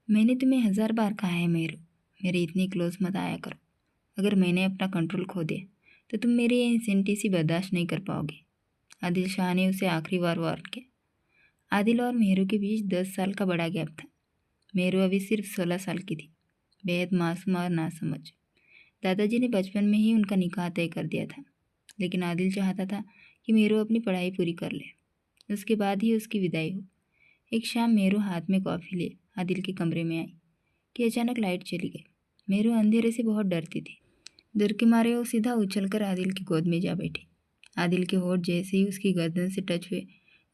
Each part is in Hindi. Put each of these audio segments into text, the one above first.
मैंने तुम्हें 1000 बार कहा है मेरू, मेरे इतनी क्लोज मत आया करो। अगर मैंने अपना कंट्रोल खो दिया तो तुम मेरी ये इंसेंटिसी बर्दाश्त नहीं कर पाओगे। आदिल शाह ने उसे आखिरी बार वार्न किया। आदिल और मेहरू के बीच 10 साल का बड़ा गैप था। मेहरू अभी सिर्फ 16 साल की थी, बेहद मासूम और नासमझ। दादाजी ने बचपन में ही उनका निकाह तय कर दिया था, लेकिन आदिल चाहता था कि मेहरू अपनी पढ़ाई पूरी कर ले, उसके बाद ही उसकी विदाई हो। एक शाम मेहरू हाथ में कॉफ़ी ले आदिल के कमरे में आई कि अचानक लाइट चली गई। मेहरू अंधेरे से बहुत डरती थी। डर के मारे वो सीधा उछलकर आदिल की गोद में जा बैठी। आदिल के होठ जैसे ही उसकी गर्दन से टच हुए,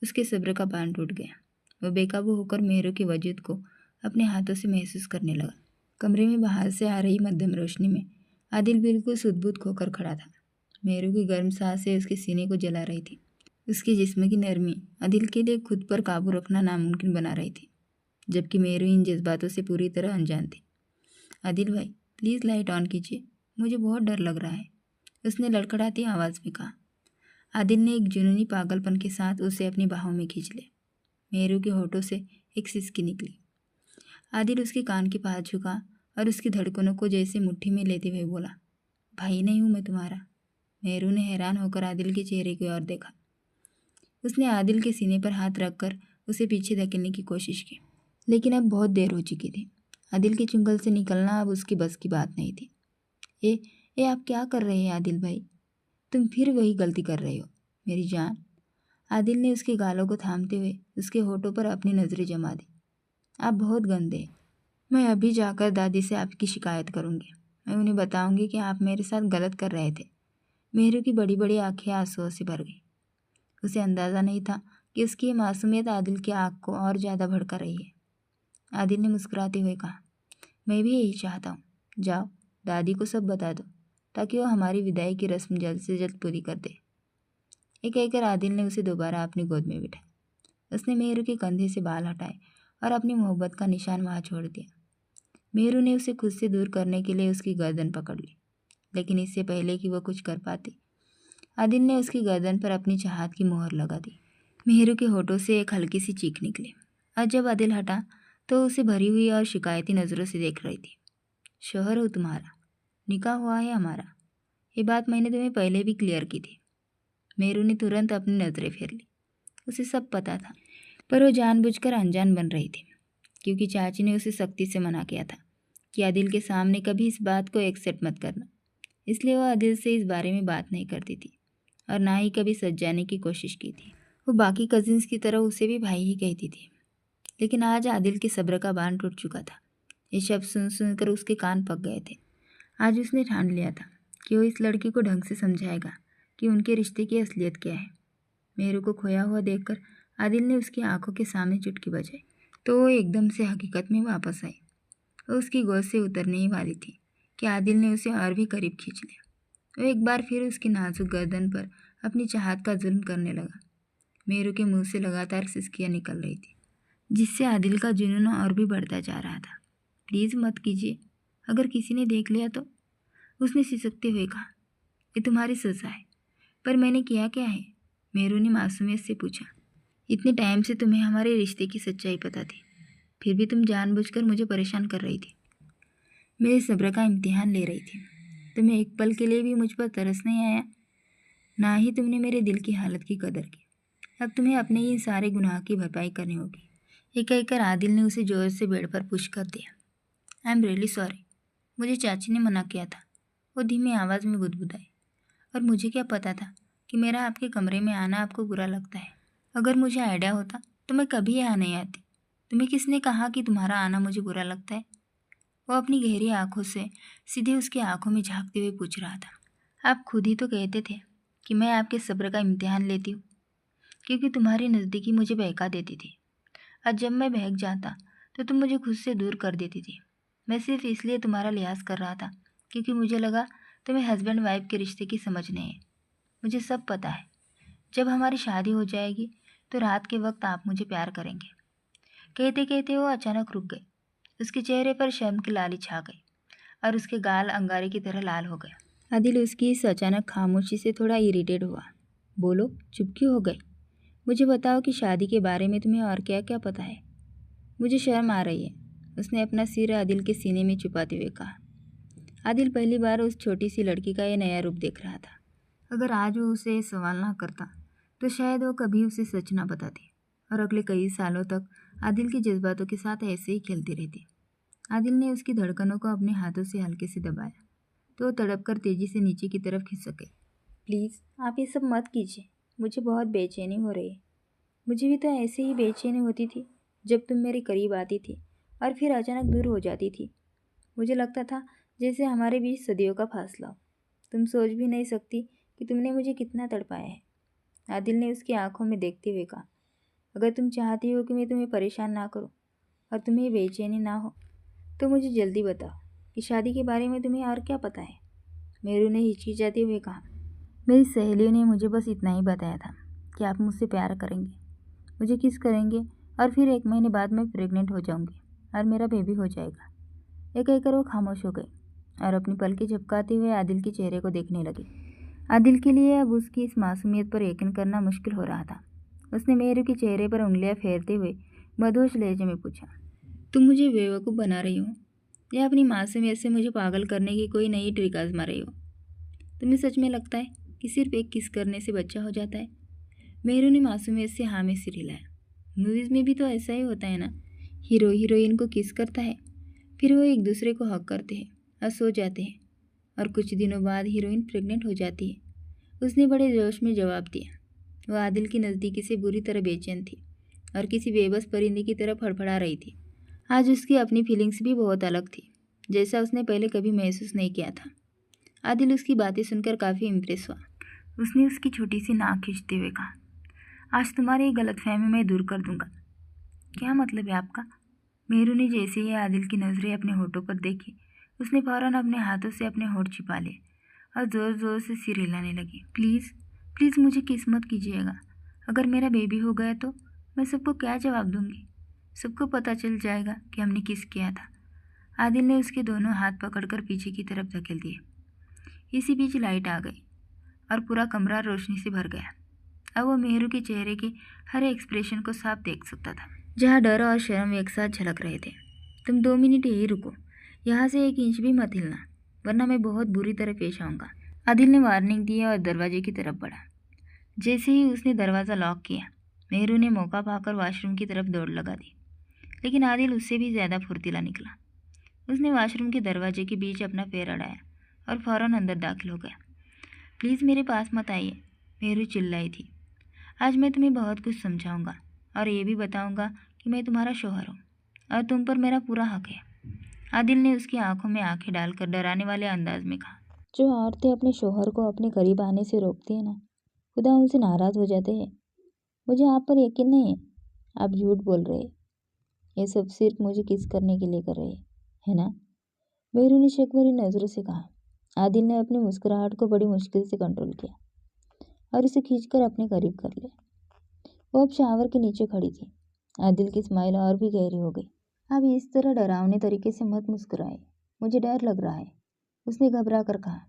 उसके सब्र का बांध टूट गया। वह बेकाबू होकर मेहरू के वजूद को अपने हाथों से महसूस करने लगा। कमरे में बाहर से आ रही मध्यम रोशनी में आदिल बिल्कुल सुध-बुध खोकर खड़ा था। मेहरू की गर्म सांसें उसके सीने को जला रही थी। उसके जिस्म की नरमी आदिल के लिए खुद पर काबू रखना नामुमकिन बना रही थी, जबकि मेहरू इन जज्बातों से पूरी तरह अनजान थी। आदिल भाई, प्लीज़ लाइट ऑन कीजिए, मुझे बहुत डर लग रहा है, उसने लड़खड़ाती आवाज़ में कहा। आदिल ने एक जुनूनी पागलपन के साथ उसे अपनी बाहों में खींच लिया। मेहरू के होठों से एक सिसकी निकली। आदिल उसके कान के पास झुका और उसकी धड़कनों को जैसे मुट्ठी में लेते हुए बोला, भाई नहीं हूँ मैं तुम्हारा। मेहरू ने हैरान होकर आदिल के चेहरे की ओर देखा। उसने आदिल के सीने पर हाथ रखकर उसे पीछे धकेलने की कोशिश की, लेकिन अब बहुत देर हो चुकी थी। आदिल के चुंगल से निकलना अब उसकी बस की बात नहीं थी। ए आप क्या कर रहे हैं आदिल भाई? तुम फिर वही गलती कर रहे हो मेरी जान। आदिल ने उसके गालों को थामते हुए उसके होठों पर अपनी नज़रें जमा दी। आप बहुत गंदे हैं। मैं अभी जाकर दादी से आपकी शिकायत करूंगी। मैं उन्हें बताऊंगी कि आप मेरे साथ गलत कर रहे थे। मेहरू की बड़ी बड़ी आंखें आंसुओं से भर गई। उसे अंदाज़ा नहीं था कि उसकी ये मासूमियत आदिल की आँख को और ज़्यादा भड़का रही है। आदिल ने मुस्कुराते हुए कहा, मैं भी यही चाहता हूँ। जाओ दादी को सब बता दो ताकि वो हमारी विदाई की रस्म जल्द से जल्द पूरी कर दे। ये कहकर आदिल ने उसे दोबारा अपनी गोद में बिठाया। उसने मेहरू के कंधे से बाल हटाए और अपनी मोहब्बत का निशान वहाँ छोड़ दिया। मेहरू ने उसे खुद से दूर करने के लिए उसकी गर्दन पकड़ ली, लेकिन इससे पहले कि वह कुछ कर पाती, आदिल ने उसकी गर्दन पर अपनी चाहत की मोहर लगा दी। मेहरू के होठों से एक हल्की सी चीख निकली और जब आदिल हटा तो उसे भरी हुई और शिकायती नज़रों से देख रही थी। शौहर हो तुम्हारा, निकाह हुआ है हमारा, ये बात मैंने तुम्हें पहले भी क्लियर की थी। मेहरू ने तुरंत अपनी नज़रें फेर ली। उसे सब पता था, पर वो जानबूझकर अनजान बन रही थी, क्योंकि चाची ने उसे सख्ती से मना किया था कि आदिल के सामने कभी इस बात को एक्सेप्ट मत करना। इसलिए वह आदिल से इस बारे में बात नहीं करती थी और ना ही कभी सच जाने की कोशिश की थी। वो बाकी कजिन्स की तरह उसे भी भाई ही कहती थी। लेकिन आज आदिल के सब्र का बांध टूट चुका था। ये शब्द सुन सुनकर उसके कान पक गए थे। आज उसने ठान लिया था कि वो इस लड़की को ढंग से समझाएगा कि उनके रिश्ते की असलियत क्या है। मेहरू को खोया हुआ देखकर आदिल ने उसकी आंखों के सामने चुटकी बजाई तो वो एकदम से हकीकत में वापस आई। वो उसकी गोद से उतरने ही वाली थी कि आदिल ने उसे और भी करीब खींच लिया। वो एक बार फिर उसकी नाजुक गर्दन पर अपनी चाहत का जुल्म करने लगा। मेहरू के मुंह से लगातार सिसकियाँ निकल रही थी, जिससे आदिल का जुनून और भी बढ़ता जा रहा था। प्लीज़ मत कीजिए, अगर किसी ने देख लिया तो, उसने सिसकते हुए कहा। ये तुम्हारी सज़ा है। पर मैंने किया क्या है? मेहरू ने मासूमियत से पूछा। इतने टाइम से तुम्हें हमारे रिश्ते की सच्चाई पता थी, फिर भी तुम जानबूझकर मुझे परेशान कर रही थी, मेरे सब्र का इम्तिहान ले रही थी। तुम्हें एक पल के लिए भी मुझ पर तरस नहीं आया, ना ही तुमने मेरे दिल की हालत की कदर की। अब तुम्हें अपने ही सारे गुनाह की भरपाई करनी होगी। ये कहकर आदिल ने उसे जोर से बेड पर पुश कर दिया। आई एम रियली सॉरी, मुझे चाची ने मना किया था, वो धीमी आवाज़ में बुदबुदाई। और मुझे क्या पता था कि मेरा आपके कमरे में आना आपको बुरा लगता है। अगर मुझे आइडिया होता तो मैं कभी यहाँ नहीं आती। तुम्हें किसने कहा कि तुम्हारा आना मुझे बुरा लगता है? वो अपनी गहरी आंखों से सीधे उसकी आंखों में झांकते हुए पूछ रहा था। आप खुद ही तो कहते थे कि मैं आपके सब्र का इम्तिहान लेती हूँ, क्योंकि तुम्हारी नज़दीकी मुझे बहका देती थी, और जब मैं बहक जाता तो तुम मुझे खुद से दूर कर देती थी। मैं सिर्फ इसलिए तुम्हारा लिहाज कर रहा था क्योंकि मुझे लगा तुम्हें हस्बैंड वाइफ के रिश्ते की समझ नहीं है। मुझे सब पता है। जब हमारी शादी हो जाएगी तो रात के वक्त आप मुझे प्यार करेंगे। कहते कहते वो अचानक रुक गए। उसके चेहरे पर शर्म की लाली छा गई और उसके गाल अंगारे की तरह लाल हो गए। आदिल उसकी इस अचानक खामोशी से थोड़ा इरिटेट हुआ। बोलो, चुप क्यों हो गई? मुझे बताओ कि शादी के बारे में तुम्हें और क्या क्या पता है। मुझे शर्म आ रही है, उसने अपना सिर आदिल के सीने में छुपाते हुए कहा। आदिल पहली बार उस छोटी सी लड़की का ये नया रूप देख रहा था। अगर आज वो उसे सवाल ना करता तो शायद वो कभी उसे सच ना बताती और अगले कई सालों तक आदिल के जज्बातों के साथ ऐसे ही खेलती रहती। आदिल ने उसकी धड़कनों को अपने हाथों से हल्के से दबाया तो वो तड़प कर तेजी से नीचे की तरफ खिसक गई। प्लीज़ आप ये सब मत कीजिए, मुझे बहुत बेचैनी हो रही है। मुझे भी तो ऐसे ही बेचैनी होती थी जब तुम मेरे करीब आती थी और फिर अचानक दूर हो जाती थी। मुझे लगता था जैसे हमारे बीच सदियों का फासला हो। तुम सोच भी नहीं सकती कि तुमने मुझे कितना तड़पाया है। आदिल ने उसकी आंखों में देखते हुए कहा, अगर तुम चाहती हो कि मैं तुम्हें परेशान ना करूं और तुम्हें बेचैनी ना हो तो मुझे जल्दी बताओ कि शादी के बारे में तुम्हें और क्या पता है। मेरू ने हिचकिचाते हुए कहा, मेरी सहेलियों ने मुझे बस इतना ही बताया था कि आप मुझसे प्यार करेंगे, मुझे किस करेंगे और फिर 1 महीने बाद मैं प्रेग्नेंट हो जाऊंगी और मेरा बेबी हो जाएगा। ये कहकर वो खामोश हो गई और अपनी पलकें झपकाते हुए आदिल के चेहरे को देखने लगी। आदिल के लिए अब उसकी इस मासूमियत पर यकीन करना मुश्किल हो रहा था। उसने मेहरू के चेहरे पर उंगलियां फेरते हुए मधोश लहजे में पूछा, तुम मुझे बेवकूफ़ बना रही हो या अपनी मासूमियत से मुझे पागल करने की कोई नई ट्रिक आजमा रही हो? तुम्हें सच में लगता है कि सिर्फ एक किस करने से बच्चा हो जाता है? मेहरू ने मासूमियत से हाँ में सिर हिलाया। मूवीज़ में भी तो ऐसा ही होता है ना, हीरो हीरोइन को किस करता है, फिर वो एक दूसरे को हक करते हैं और सो जाते हैं और कुछ दिनों बाद हीरोइन प्रेग्नेंट हो जाती है। उसने बड़े जोश में जवाब दिया। वह आदिल की नज़दीकी से बुरी तरह बेचैन थी और किसी बेबस परिंदे की तरह फड़फड़ा रही थी। आज उसकी अपनी फीलिंग्स भी बहुत अलग थी, जैसा उसने पहले कभी महसूस नहीं किया था। आदिल उसकी बातें सुनकर काफ़ी इम्प्रेस हुआ। उसने उसकी छोटी सी नाक खींचते हुए कहा, आज तुम्हारी गलतफहमी मैं दूर कर दूंगा। क्या मतलब है आपका? मेहरू ने जैसे ही आदिल की नज़रें अपने होठों पर देखी, उसने फौरन अपने हाथों से अपने होठ छिपा लिए और ज़ोर ज़ोर से सिर हिलाने लगी। प्लीज़ प्लीज़ मुझे किस मत कीजिएगा। अगर मेरा बेबी हो गया तो मैं सबको क्या जवाब दूंगी? सबको पता चल जाएगा कि हमने किस किया था। आदिल ने उसके दोनों हाथ पकड़कर पीछे की तरफ धकेल दिए। इसी बीच लाइट आ गई और पूरा कमरा रोशनी से भर गया। अब वो मेहरू के चेहरे के हर एक्सप्रेशन को साफ देख सकता था, जहाँ डर और शर्म एक साथ झलक रहे थे। तुम 2 मिनट यही रुको, यहाँ से 1 इंच भी मत हिलना, वरना मैं बहुत बुरी तरह पेश आऊँगा। आदिल ने वार्निंग दी और दरवाजे की तरफ बढ़ा। जैसे ही उसने दरवाज़ा लॉक किया, मेहरू ने मौका पाकर वॉशरूम की तरफ दौड़ लगा दी, लेकिन आदिल उससे भी ज़्यादा फुर्तीला निकला। उसने वॉशरूम के दरवाजे के बीच अपना पैर अड़ाया और फौरन अंदर दाखिल हो गया। प्लीज़ मेरे पास मत आइए, मेहरू चिल्लाई थी। आज मैं तुम्हें बहुत कुछ समझाऊंगा और ये भी बताऊंगा कि मैं तुम्हारा शौहर हूँ और तुम पर मेरा पूरा हक है। आदिल ने उसकी आंखों में आंखें डालकर डराने वाले अंदाज में कहा। जो औरतें अपने शौहर को अपने करीब आने से रोकती हैं ना, खुदा उनसे नाराज़ हो जाते हैं। मुझे आप पर यकीन नहीं है, आप झूठ बोल रहे हैं। ये सब सिर्फ मुझे किस करने के लिए कर रहे हैं, है ना? मेहरू ने शक भरी नज़रों से कहा। आदिल ने अपनी मुस्कुराहट को बड़ी मुश्किल से कंट्रोल किया और उसे खींचकर अपने करीब कर लिया। वो अब शावर के नीचे खड़ी थी। आदिल की स्माइल और भी गहरी हो गई। अब इस तरह डरावने तरीके से मत मुस्कुराए, मुझे डर लग रहा है, उसने घबरा कर कहा।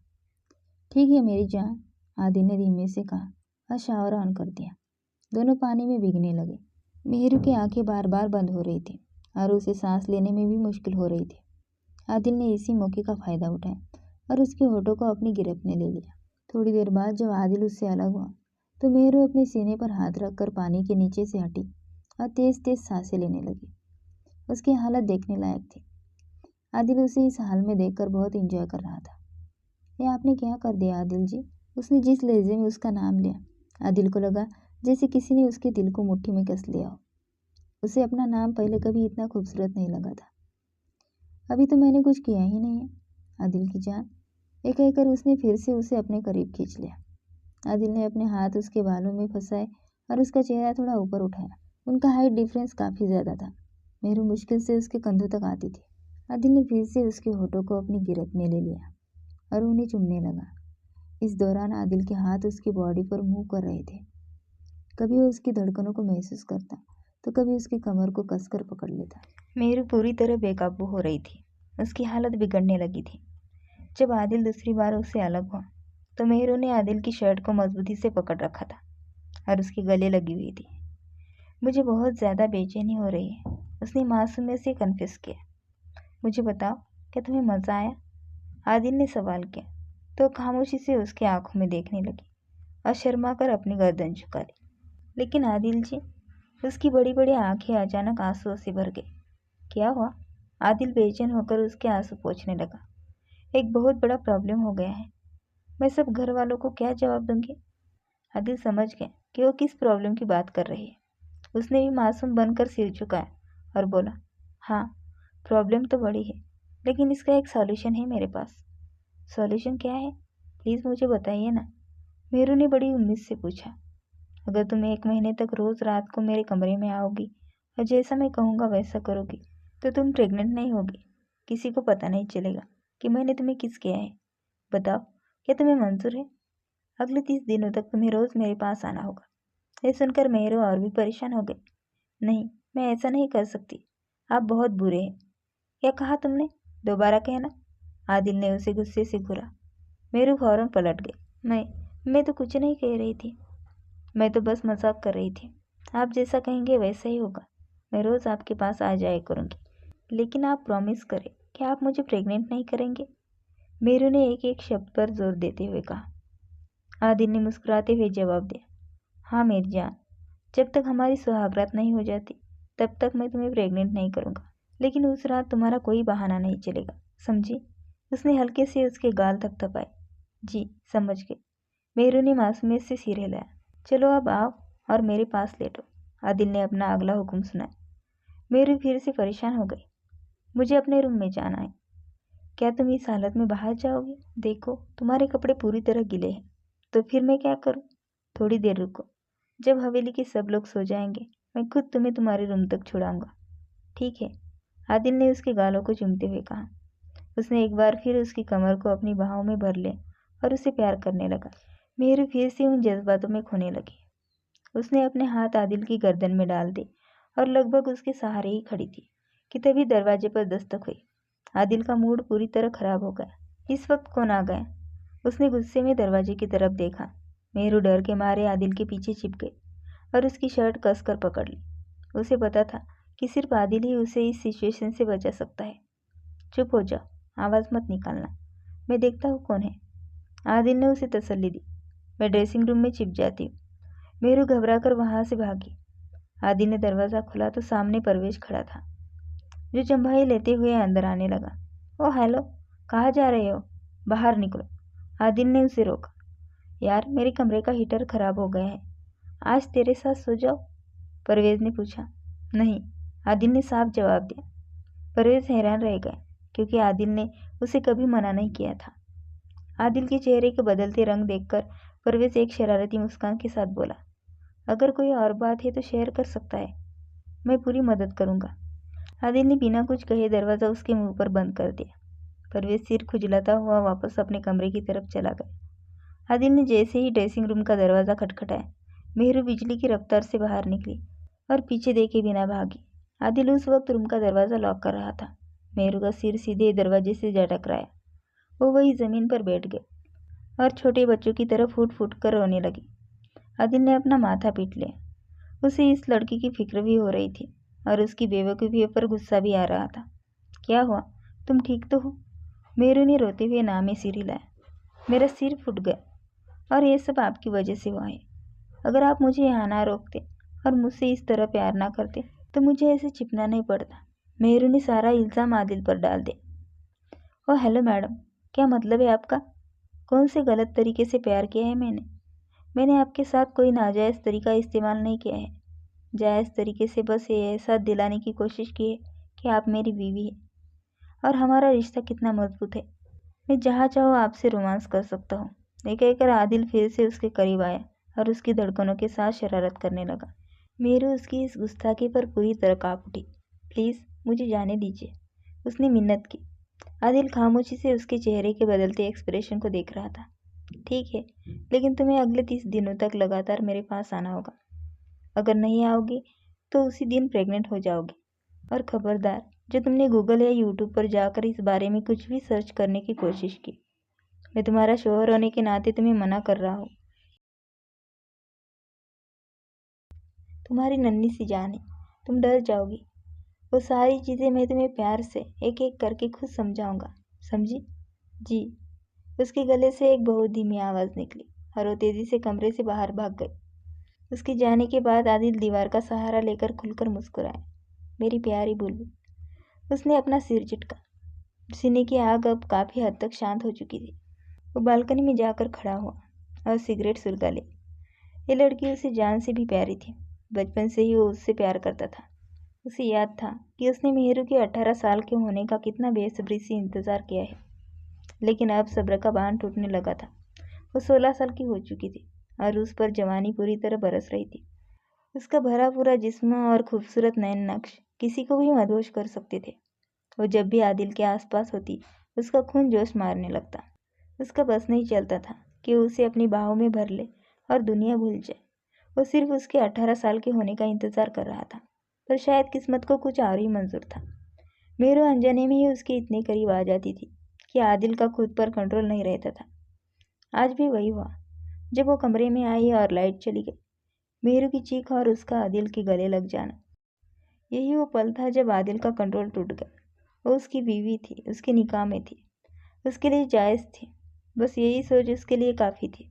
ठीक है मेरी जान, आदिल ने धीमे से कहा और शावर ऑन कर दिया। दोनों पानी में भीगने लगे। मेहरू की आंखें बार बार बंद हो रही थी और उसे सांस लेने में भी मुश्किल हो रही थी। आदिल ने इसी मौके का फ़ायदा उठाया और उसके होठों को अपनी गिरफ्त में ले लिया। थोड़ी देर बाद जब आदिल उससे अलग हुआ तो मेहरू अपने सीने पर हाथ रखकर पानी के नीचे से हटी और तेज़ तेज़ सांसें लेने लगी। उसकी हालत देखने लायक थी। आदिल उसे इस हाल में देखकर बहुत एंजॉय कर रहा था। ये आपने क्या कर दिया आदिल जी? उसने जिस लहजे में उसका नाम लिया, आदिल को लगा जैसे किसी ने उसके दिल को मुट्ठी में कस लिया हो। उसे अपना नाम पहले कभी इतना खूबसूरत नहीं लगा था। अभी तो मैंने कुछ किया ही नहीं है, आदिल की जान, ये कहकर उसने फिर से उसे अपने करीब खींच लिया। आदिल ने अपने हाथ उसके बालों में फंसाए और उसका चेहरा थोड़ा ऊपर उठाया। उनका हाइट डिफरेंस काफ़ी ज़्यादा था। मेहरू मुश्किल से उसके कंधों तक आती थी। आदिल ने फिर से उसके होठों को अपनी गिरफ्त में ले लिया और उन्हें चूमने लगा। इस दौरान आदिल के हाथ उसकी बॉडी पर मूव कर रहे थे। कभी वो उसकी धड़कनों को महसूस करता तो कभी उसकी कमर को कसकर पकड़ लेता। मेहरू पूरी तरह बेकाबू हो रही थी। उसकी हालत बिगड़ने लगी थी। जब आदिल दूसरी बार उससे अलग हुआ तो मेहरू ने आदिल की शर्ट को मजबूती से पकड़ रखा था और उसके गले लगी हुई थी। मुझे बहुत ज़्यादा बेचैनी हो रही है, उसने मासूमियत से कन्फेस किया। मुझे बताओ, क्या तुम्हें मज़ा आया? आदिल ने सवाल किया तो खामोशी से उसकी आंखों में देखने लगी और शर्मा कर अपनी गर्दन झुका ली। लेकिन आदिल जी, उसकी बड़ी बड़ी आंखें अचानक आंसुओं से भर गई। क्या हुआ? आदिल बेचैन होकर उसके आंसू पोंछने लगा। एक बहुत बड़ा प्रॉब्लम हो गया है। मैं सब घर वालों को क्या जवाब दूंगी? आदिल समझ गया कि वो किस प्रॉब्लम की बात कर रही है। उसने भी मासूम बनकर सिर झुकाया और बोला, हाँ, प्रॉब्लम तो बड़ी है, लेकिन इसका एक सॉल्यूशन है मेरे पास। सॉल्यूशन क्या है? प्लीज़ मुझे बताइए ना, मेरू ने बड़ी उम्मीद से पूछा। अगर तुम 1 महीने तक रोज़ रात को मेरे कमरे में आओगी और जैसा मैं कहूँगा वैसा करोगी तो तुम प्रेग्नेंट नहीं होगी। किसी को पता नहीं चलेगा कि मैंने तुम्हें किस किया है। बताओ, क्या तुम्हें मंजूर है? अगले 30 दिनों तक तुम्हें रोज़ मेरे पास आना होगा। ये सुनकर मेहरू और भी परेशान हो गई। नहीं, मैं ऐसा नहीं कर सकती। आप बहुत बुरे हैं। क्या कहा तुमने? दोबारा कहना। आदिल ने उसे गुस्से से घूरा। मेरू फौरन पलट गई। मैं तो कुछ नहीं कह रही थी। मैं तो बस मजाक कर रही थी। आप जैसा कहेंगे वैसा ही होगा। मैं रोज़ आपके पास आ जाया करूँगी, लेकिन आप प्रॉमिस करें कि आप मुझे प्रेग्नेंट नहीं करेंगे। मेरू ने एक एक शब्द पर जोर देते हुए कहा। आदिल ने मुस्कुराते हुए जवाब दिया, हाँ मेरी जान, जब तक हमारी सुहागरात नहीं हो जाती तब तक मैं तुम्हें प्रेग्नेंट नहीं करूँगा। लेकिन उस रात तुम्हारा कोई बहाना नहीं चलेगा, समझी? उसने हल्के से उसके गाल थपथपाए। जी, समझ गए। मेहरू ने मासूमियत से सिर हिलाया। चलो अब आओ और मेरे पास लेटो। आदिल ने अपना अगला हुक्म सुनाया। मेरू फिर से परेशान हो गई। मुझे अपने रूम में जाना है। क्या तुम इस हालत में बाहर जाओगे? देखो, तुम्हारे कपड़े पूरी तरह गीले हैं। तो फिर मैं क्या करूं? थोड़ी देर रुको। जब हवेली के सब लोग सो जाएंगे मैं खुद तुम्हें तुम्हारे रूम तक छुड़ाऊंगा। ठीक है, आदिल ने उसके गालों को चूमते हुए कहा। उसने एक बार फिर उसकी कमर को अपनी बाहों में भर लिया और उसे प्यार करने लगा। मेहरू फिर से उन जज्बातों में खोने लगी। उसने अपने हाथ आदिल की गर्दन में डाल दिए और लगभग उसके सहारे ही खड़ी थी कि तभी दरवाजे पर दस्तक हुई। आदिल का मूड पूरी तरह खराब हो गया। इस वक्त कौन आ गया? उसने गुस्से में दरवाजे की तरफ देखा। मेहरू डर के मारे आदिल के पीछे छिप गई और उसकी शर्ट कसकर पकड़ ली। उसे पता था कि सिर्फ आदिल ही उसे इस सिचुएशन से बचा सकता है। चुप हो जाओ, आवाज़ मत निकालना, मैं देखता हूँ कौन है। आदिल ने उसे तसल्ली दी। मैं ड्रेसिंग रूम में छिप जाती हूँ। मेहरू घबराकर वहां से भागी। आदिल ने दरवाज़ा खोला तो सामने परवेश खड़ा था, जो चंबाई लेते हुए अंदर आने लगा। ओ हेलो, कहाँ जा रहे हो? बाहर निकलो। आदिल ने उसे रोका। यार, मेरे कमरे का हीटर खराब हो गया है, आज तेरे साथ सो जाओ? परवेज ने पूछा। नहीं, आदिल ने साफ जवाब दिया। परवेज हैरान रह गया क्योंकि आदिल ने उसे कभी मना नहीं किया था। आदिल के चेहरे के बदलते रंग देखकर परवेज एक शरारती मुस्कान के साथ बोला, अगर कोई और बात है तो शेयर कर सकता है, मैं पूरी मदद करूंगा। आदिल ने बिना कुछ कहे दरवाज़ा उसके मुंह पर बंद कर दिया। परवेज सिर खुजलाता हुआ वापस अपने कमरे की तरफ चला गया। आदिल ने जैसे ही ड्रेसिंग रूम का दरवाज़ा खटखटाया, मेहरू बिजली की रफ्तार से बाहर निकली और पीछे देखे बिना भागी। आदिल उस वक्त रूम का दरवाज़ा लॉक कर रहा था। मेहरू का सिर सीधे दरवाजे से जा टकराया। वो वही ज़मीन पर बैठ गए और छोटे बच्चों की तरह फूट फूट कर रोने लगी। आदिल ने अपना माथा पीट लिया। उसे इस लड़की की फिक्र भी हो रही थी और उसकी बेवकूफ़ी पर गुस्सा भी आ रहा था। क्या हुआ? तुम ठीक तो हो? मेरू ने रोते हुए ना में सिर हिलाया। मेरा सिर फूट गया और ये सब आपकी वजह से हुआ है। अगर आप मुझे यहाँ ना रोकते और मुझसे इस तरह प्यार ना करते तो मुझे ऐसे छिपना नहीं पड़ता। मेहरू ने सारा इल्ज़ाम आदिल पर डाल दिया। ओह हेलो मैडम, क्या मतलब है आपका? कौन से गलत तरीके से प्यार किया है मैंने आपके साथ कोई नाजायज़ तरीका इस्तेमाल नहीं किया है। जायज़ तरीके से बस ये एहसास दिलाने की कोशिश की है कि आप मेरी बीवी हैं और हमारा रिश्ता कितना मजबूत है। मैं जहाँ चाहूँ आपसे रोमांस कर सकता हूँ। ये कहकर आदिल फिर से उसके करीब आया और उसकी धड़कनों के साथ शरारत करने लगा। मेरू उसकी इस गुस्ताखी पर पूरी तरह काँप उठी। प्लीज़ मुझे जाने दीजिए, उसने मिन्नत की। आदिल खामोशी से उसके चेहरे के बदलते एक्सप्रेशन को देख रहा था। ठीक है, लेकिन तुम्हें अगले 30 दिनों तक लगातार मेरे पास आना होगा। अगर नहीं आओगी तो उसी दिन प्रेग्नेंट हो जाओगी। और खबरदार, जो तुमने गूगल या यूट्यूब पर जाकर इस बारे में कुछ भी सर्च करने की कोशिश की। मैं तुम्हारा शौहर होने के नाते तुम्हें मना कर रहा हूँ। तुम्हारी नन्ही सी जान है, तुम डर जाओगी। वो सारी चीज़ें मैं तुम्हें प्यार से एक एक करके खुद समझाऊंगा, समझी? जी। उसके गले से एक बहुत धीमी आवाज़ निकली और वो तेज़ी से कमरे से बाहर भाग गई। उसके जाने के बाद आदिल दीवार का सहारा लेकर खुलकर मुस्कुराया। मेरी प्यारी बुलबुल। उसने अपना सिर झटका। सीने की आग अब काफ़ी हद तक शांत हो चुकी थी। वो बालकनी में जाकर खड़ा हुआ और सिगरेट सुलगा ली। ये लड़की उसे जान से भी प्यारी थी। बचपन से ही वो उससे प्यार करता था। उसे याद था कि उसने मेहरू के 18 साल के होने का कितना बेसब्री से इंतज़ार किया है। लेकिन अब सब्र का बांध टूटने लगा था। वो 16 साल की हो चुकी थी और उस पर जवानी पूरी तरह बरस रही थी। उसका भरा पूरा जिस्म और खूबसूरत नयन नक्श किसी को भी मदहोश कर सकते थे। वो जब भी आदिल के आसपास होती, उसका खून जोश मारने लगता। उसका बस नहीं चलता था कि उसे अपनी बाहों में भर ले और दुनिया भूल जाए। वो सिर्फ उसके 18 साल के होने का इंतज़ार कर रहा था, पर शायद किस्मत को कुछ और ही मंजूर था। मेरू अनजाने में ही उसके इतने करीब आ जाती थी कि आदिल का खुद पर कंट्रोल नहीं रहता था। आज भी वही हुआ। जब वो कमरे में आई और लाइट चली गई, मेहरू की चीख और उसका आदिल के गले लग जाना, यही वो पल था जब आदिल का कंट्रोल टूट गया। वो उसकी बीवी थी, उसके निकाह में थी, उसके लिए जायज़ थी। बस यही सोच उसके लिए काफ़ी थी।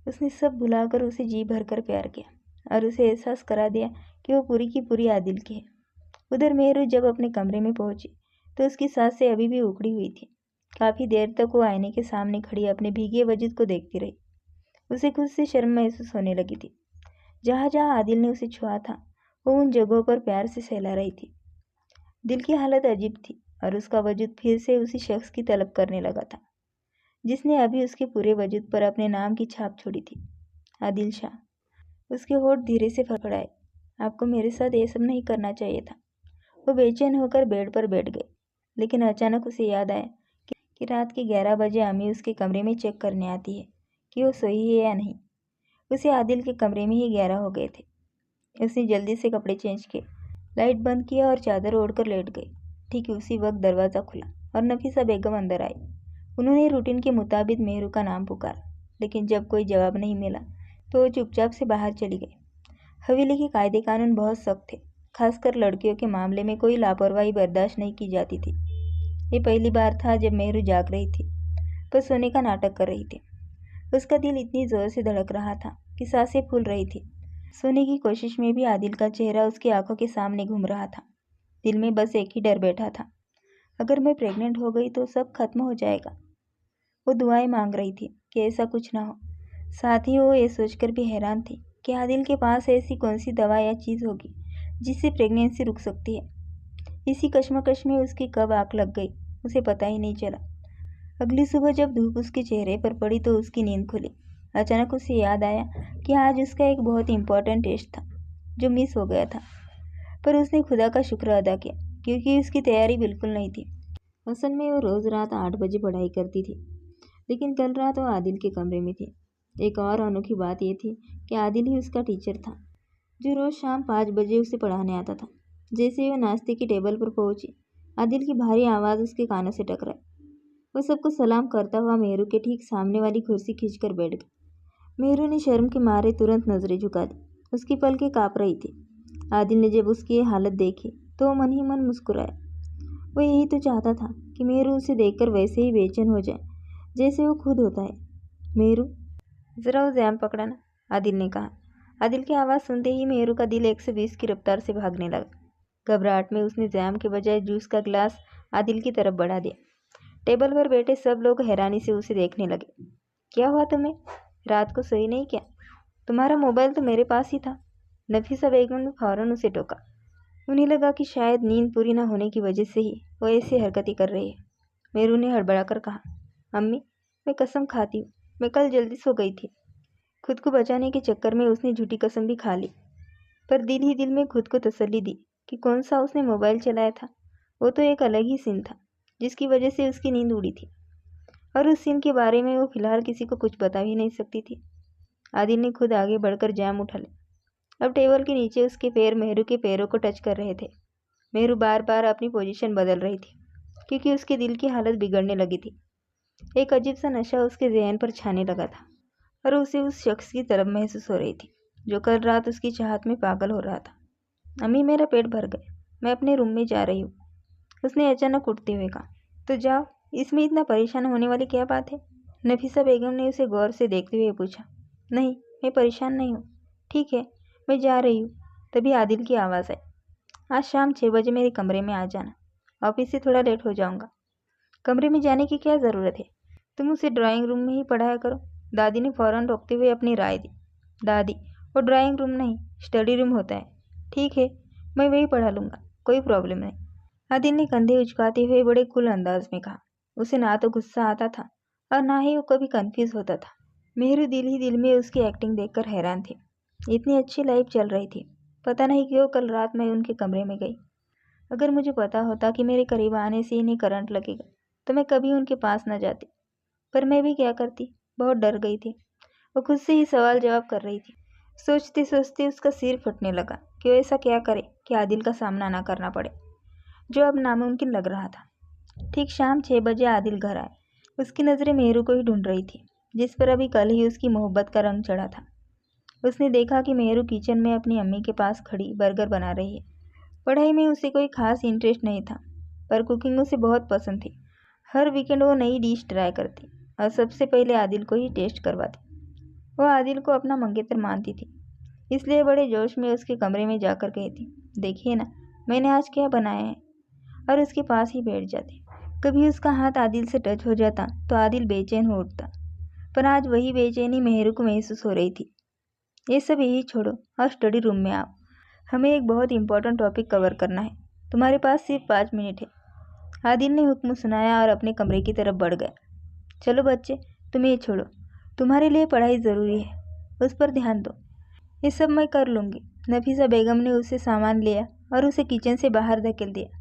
उसने सब भुलाकर उसे जी भरकर प्यार किया और उसे एहसास करा दिया कि वो पूरी की पूरी आदिल की है। उधर मेहरू जब अपने कमरे में पहुंची तो उसकी सांसें अभी भी उखड़ी हुई थी। काफ़ी देर तक वो आईने के सामने खड़ी अपने भीगे वजूद को देखती रही। उसे खुद से शर्म महसूस होने लगी थी। जहाँ जहाँ आदिल ने उसे छुआ था, वो उन जगहों पर प्यार से सहला रही थी। दिल की हालत अजीब थी और उसका वजूद फिर से उसी शख्स की तलब करने लगा था जिसने अभी उसके पूरे वजूद पर अपने नाम की छाप छोड़ी थी, आदिल शाह। उसके होठ धीरे से फड़फड़ाए। आपको मेरे साथ ये सब नहीं करना चाहिए था। वो बेचैन होकर बेड पर बैठ गई, लेकिन अचानक उसे याद आया कि रात के 11 बजे अम्मी उसके कमरे में चेक करने आती है कि वो सोई है या नहीं। उसे आदिल के कमरे में ही 11 हो गए थे। उसने जल्दी से कपड़े चेंज किए, लाइट बंद किया और चादर ओढ़कर लेट गई। ठीक उसी वक्त दरवाज़ा खुला और नफीसा बेगम अंदर आई। उन्होंने रूटीन के मुताबिक मेहरू का नाम पुकारा, लेकिन जब कोई जवाब नहीं मिला तो वो चुपचाप से बाहर चली गई। हवेली के कायदे कानून बहुत सख्त थे, खासकर लड़कियों के मामले में कोई लापरवाही बर्दाश्त नहीं की जाती थी। ये पहली बार था जब मेहरू जाग रही थी, पर सोने का नाटक कर रही थी। उसका दिल इतनी ज़ोर से धड़क रहा था कि सांसें फूल रही थी। सोने की कोशिश में भी आदिल का चेहरा उसकी आंखों के सामने घूम रहा था। दिल में बस एक ही डर बैठा था, अगर मैं प्रेग्नेंट हो गई तो सब खत्म हो जाएगा। वो दुआएं मांग रही थी कि ऐसा कुछ ना हो। साथ ही वो ये सोचकर भी हैरान थी कि आदिल के पास ऐसी कौन सी दवा या चीज़ होगी जिससे प्रेगनेंसी रुक सकती है। इसी कश्मकश में उसकी कब आँख लग गई, उसे पता ही नहीं चला। अगली सुबह जब धूप उसके चेहरे पर पड़ी तो उसकी नींद खुली। अचानक उसे याद आया कि आज उसका एक बहुत इम्पोर्टेंट टेस्ट था जो मिस हो गया था, पर उसने खुदा का शुक्र अदा किया क्योंकि उसकी तैयारी बिल्कुल नहीं थी। असल में वो रोज़ रात 8 बजे पढ़ाई करती थी, लेकिन कल रात वो आदिल के कमरे में थी। एक और अनोखी बात यह थी कि आदिल ही उसका टीचर था जो रोज़ शाम 5 बजे उसे पढ़ाने आता था। जैसे ही वो नाश्ते की टेबल पर पहुंची, आदिल की भारी आवाज़ उसके कानों से टकराई। वो सबको सलाम करता हुआ मेहरू के ठीक सामने वाली कुर्सी खींचकर बैठ गया। मेहरू ने शर्म के मारे तुरंत नजरें झुका दी। उसकी पलकें काँप रही थी। आदिल ने जब उसकी ये हालत देखी तो वो मन ही मन मुस्कुराया। वो यही तो चाहता था कि मेहरू उसे देखकर वैसे ही बेचैन हो जाए जैसे वो खुद होता है। मेहरू, ज़रा वो जैम पकड़ना, आदिल ने कहा। आदिल की आवाज़ सुनते ही मेहरू का दिल 120 की रफ्तार से भागने लगा। घबराहट में उसने जैम के बजाय जूस का गिलास आदिल की तरफ बढ़ा दिया। टेबल पर बैठे सब लोग हैरानी से उसे देखने लगे। क्या हुआ तुम्हें? रात को सोई नहीं क्या? तुम्हारा मोबाइल तो मेरे पास ही था। नफीसा बेगम ने फौरन उसे टोका। उन्हें लगा कि शायद नींद पूरी न होने की वजह से ही वो ऐसी हरकतें कर रही है। मेरू ने हड़बड़ाकर कहा, अम्मी, मैं कसम खाती हूँ, मैं कल जल्दी सो गई थी। खुद को बचाने के चक्कर में उसने झूठी कसम भी खा ली, पर दिल ही दिल में खुद को तसल्ली दी कि कौन सा उसने मोबाइल चलाया था। वो तो एक अलग ही सीन था जिसकी वजह से उसकी नींद उड़ी थी, और उस सीन के बारे में वो फिलहाल किसी को कुछ बता भी नहीं सकती थी। आदिल ने खुद आगे बढ़कर जैम उठा लिया। अब टेबल के नीचे उसके पैर मेहरू के पैरों को टच कर रहे थे। मेहरू बार बार अपनी पोजीशन बदल रही थी क्योंकि उसके दिल की हालत बिगड़ने लगी थी। एक अजीब सा नशा उसके जहन पर छाने लगा था और उसे उस शख्स की तलब महसूस हो रही थी जो कल रात उसकी चाहत में पागल हो रहा था। अम्मी, मेरा पेट भर गया, मैं अपने रूम में जा रही हूँ, उसने अचानक उठते हुए कहा। तो जाओ, इसमें इतना परेशान होने वाली क्या बात है? नफीसा बेगम ने उसे गौर से देखते हुए पूछा। नहीं, मैं परेशान नहीं हूँ। ठीक है, मैं जा रही हूँ। तभी आदिल की आवाज़ आई। आज शाम 6 बजे मेरे कमरे में आ जाना, ऑफिस से थोड़ा लेट हो जाऊंगा। कमरे में जाने की क्या ज़रूरत है? तुम उसे ड्राइंग रूम में ही पढ़ाया करो, दादी ने फौरन रोकते हुए अपनी राय दी। दादी, वो ड्राइंग रूम नहीं, स्टडी रूम होता है। ठीक है, मैं वही पढ़ा लूँगा, कोई प्रॉब्लम नहीं, आदिल ने कंधे उचकाते हुए बड़े कुल अंदाज में कहा। उसे ना तो गुस्सा आता था और ना ही वो कभी कंफ्यूज होता था। मेहरू दिल ही दिल में उसकी एक्टिंग देखकर हैरान थे। इतनी अच्छी लाइफ चल रही थी, पता नहीं क्यों कल रात मैं उनके कमरे में गई। अगर मुझे पता होता कि मेरे करीब आने से इन्हें करंट लगेगा तो मैं कभी उनके पास न जाती, पर मैं भी क्या करती, बहुत डर गई थी। वो खुद से ही सवाल जवाब कर रही थी। सोचते सोचते उसका सिर फटने लगा कि वो ऐसा क्या करे कि आदिल का सामना ना करना पड़े, जो अब नामुमकिन लग रहा था। ठीक शाम 6 बजे आदिल घर आए। उसकी नज़रें मेहरू को ही ढूंढ रही थी, जिस पर अभी कल ही उसकी मोहब्बत का रंग चढ़ा था। उसने देखा कि मेहरू किचन में अपनी अम्मी के पास खड़ी बर्गर बना रही है। पढ़ाई में उसे कोई खास इंटरेस्ट नहीं था, पर कुकिंग उसे बहुत पसंद थी। हर वीकेंड वो नई डिश ट्राई करती और सबसे पहले आदिल को ही टेस्ट करवाती। वह आदिल को अपना मंगेतर मानती थी, इसलिए बड़े जोश में उसके कमरे में जाकर कहती, देखिए ना, मैंने आज क्या बनाया है, और उसके पास ही बैठ जाती। कभी उसका हाथ आदिल से टच हो जाता तो आदिल बेचैन हो उठता, पर आज वही बेचैनी मेहरू को महसूस हो रही थी। ये सब यही छोड़ो और स्टडी रूम में आओ, हमें एक बहुत इंपॉर्टेंट टॉपिक कवर करना है। तुम्हारे पास सिर्फ 5 मिनट है। आदिल ने हुक्म सुनाया और अपने कमरे की तरफ बढ़ गया। चलो बच्चे, तुम ये छोड़ो, तुम्हारे लिए पढ़ाई ज़रूरी है, उस पर ध्यान दो। ये सब मैं कर लूँगी। नफीसा बेगम ने उससे सामान लिया और उसे किचन से बाहर धकेल दिया।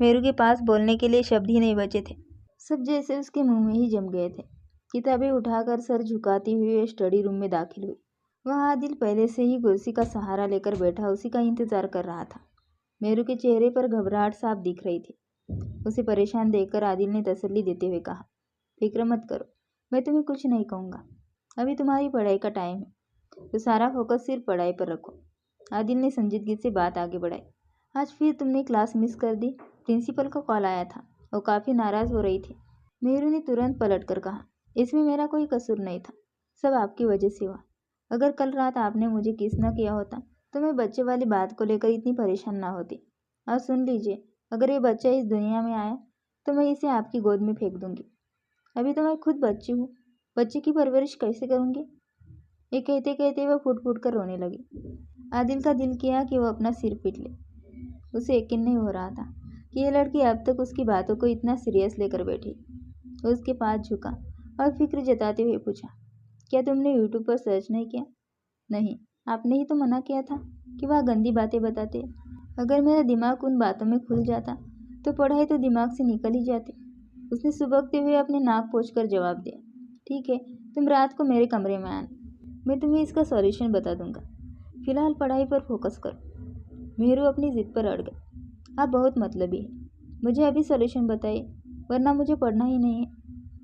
मेरू के पास बोलने के लिए शब्द ही नहीं बचे थे, सब जैसे उसके मुंह में ही जम गए थे। किताबें उठाकर सर झुकाती हुई स्टडी रूम में दाखिल हुई। वहाँ आदिल पहले से ही कुर्सी का सहारा लेकर बैठा उसी का इंतजार कर रहा था। मेरू के चेहरे पर घबराहट साफ दिख रही थी। उसे परेशान देखकर आदिल ने तसल्ली देते हुए कहा, फिक्र मत करो, मैं तुम्हें कुछ नहीं कहूँगा। अभी तुम्हारी पढ़ाई का टाइम है, तो सारा फोकस सिर्फ पढ़ाई पर रखो। आदिल ने संजीदगी से बात आगे बढ़ाई। आज फिर तुमने क्लास मिस कर दी। प्रिंसिपल का कॉल आया था, वो काफ़ी नाराज़ हो रही थी। मेहरू ने तुरंत पलट कर कहा, इसमें मेरा कोई कसूर नहीं था, सब आपकी वजह से हुआ। अगर कल रात आपने मुझे किस न किया होता तो मैं बच्चे वाली बात को लेकर इतनी परेशान ना होती। और सुन लीजिए, अगर ये बच्चा इस दुनिया में आया तो मैं इसे आपकी गोद में फेंक दूंगी। अभी तो मैं खुद बच्ची हूँ, बच्चे की परवरिश कैसे करूँगी? ये कहते कहते वह फूट फूट कर रोने लगी। आदिल का दिल किया कि वह अपना सिर पीट ले। उसे यकीन नहीं हो रहा था कि यह लड़की अब तक उसकी बातों को इतना सीरियस लेकर बैठी। वो उसके पास झुका और फिक्र जताते हुए पूछा, क्या तुमने यूट्यूब पर सर्च नहीं किया? नहीं, आपने ही तो मना किया था कि वह गंदी बातें बताते। अगर मेरा दिमाग उन बातों में खुल जाता तो पढ़ाई तो दिमाग से निकल ही जाती। उसने सुबकते हुए अपने नाक पोंछकर जवाब दिया, ठीक है, तुम रात को मेरे कमरे में आना, मैं तुम्हें इसका सॉल्यूशन बता दूंगा। फिलहाल पढ़ाई पर फोकस करो। मेहरू अपनी जिद पर अड़ गए। आप बहुत मतलबी है, मुझे अभी सॉल्यूशन बताइए, वरना मुझे पढ़ना ही नहीं है।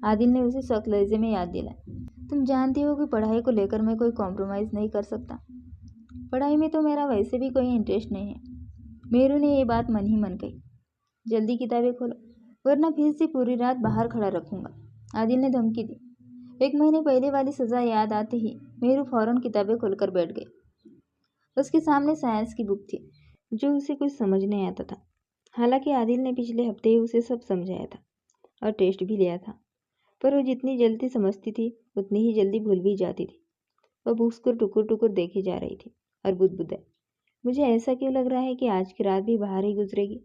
आदिल ने उसे सख्त लहजे में याद दिलाया, तुम जानती हो कि पढ़ाई को लेकर मैं कोई कॉम्प्रोमाइज़ नहीं कर सकता। पढ़ाई में तो मेरा वैसे भी कोई इंटरेस्ट नहीं है। मेहरू ने ये बात मन ही मन कही। जल्दी किताबें खोलो, वरना फिर से पूरी रात बाहर खड़ा रखूंगा, आदिल ने धमकी दी। 1 महीने पहले वाली सज़ा याद आते ही मेहरू फौरन किताबें खोलकर बैठ गई। उसके सामने साइंस की बुक थी, जो उसे कुछ समझ नहीं आता था। हालांकि आदिल ने पिछले हफ्ते ही उसे सब समझाया था और टेस्ट भी लिया था, पर वो जितनी जल्दी समझती थी उतनी ही जल्दी भूल भी जाती थी। वह बुक्स को टुकुर टुकुर देखी जा रही थी और बुदबुदाई, मुझे ऐसा क्यों लग रहा है कि आज की रात भी बाहर ही गुजरेगी।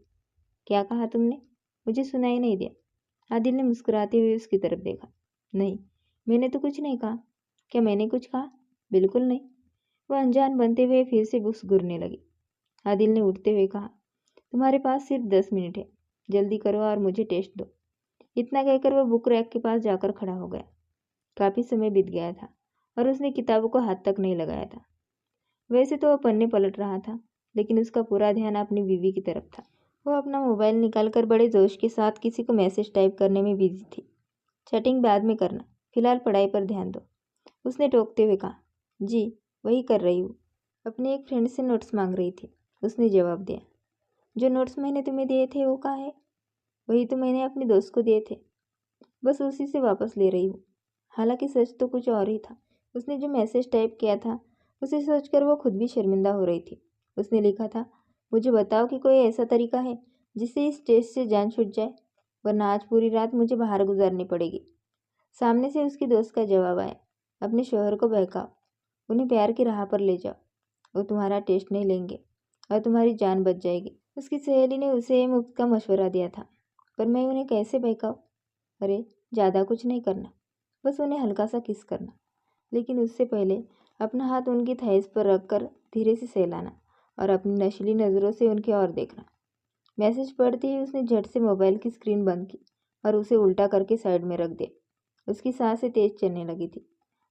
क्या कहा तुमने? मुझे सुनाई नहीं दिया। आदिल ने मुस्कुराते हुए उसकी तरफ देखा। नहीं, मैंने तो कुछ नहीं कहा। क्या मैंने कुछ कहा? बिल्कुल नहीं। वह अनजान बनते हुए फिर से बुक्स घूरने लगी। आदिल ने उठते हुए कहा, तुम्हारे पास सिर्फ 10 मिनट है, जल्दी करो और मुझे टेस्ट दो। इतना कहकर वह बुक रैक के पास जाकर खड़ा हो गया। काफ़ी समय बीत गया था और उसने किताबों को हाथ तक नहीं लगाया था। वैसे तो वह पन्ने पलट रहा था, लेकिन उसका पूरा ध्यान अपनी बीवी की तरफ था। वह अपना मोबाइल निकालकर बड़े जोश के साथ किसी को मैसेज टाइप करने में बिजी थी। चैटिंग बाद में करना, फिलहाल पढ़ाई पर ध्यान दो, उसने टोकते हुए कहा। जी, वही कर रही हूँ। अपनी एक फ्रेंड से नोट्स मांग रही थी, उसने जवाब दिया। जो नोट्स मैंने तुम्हें दिए थे वो कहाँ है? वही तो मैंने अपने दोस्त को दिए थे, बस उसी से वापस ले रही हूँ। हालांकि सच तो कुछ और ही था। उसने जो मैसेज टाइप किया था उसे सोचकर वो खुद भी शर्मिंदा हो रही थी। उसने लिखा था, मुझे बताओ कि कोई ऐसा तरीका है जिससे इस टेस्ट से जान छूट जाए, वरना आज पूरी रात मुझे बाहर गुजारनी पड़ेगी। सामने से उसकी दोस्त का जवाब आया, अपने शोहर को बहकाओ, उन्हें प्यार की राह पर ले जाओ, वो तुम्हारा टेस्ट नहीं लेंगे और तुम्हारी जान बच जाएगी। उसकी सहेली ने उसे मुफ्त का मशवरा दिया था, पर मैं उन्हें कैसे बहकाऊं? अरे ज़्यादा कुछ नहीं करना, बस उन्हें हल्का सा किस करना, लेकिन उससे पहले अपना हाथ उनकी थाइस पर रखकर धीरे से सहलाना और अपनी नशीली नज़रों से उनकी ओर देखना। मैसेज पढ़ते ही उसने झट से मोबाइल की स्क्रीन बंद की और उसे उल्टा करके साइड में रख दिया। उसकी सांसें तेज चलने लगी थी।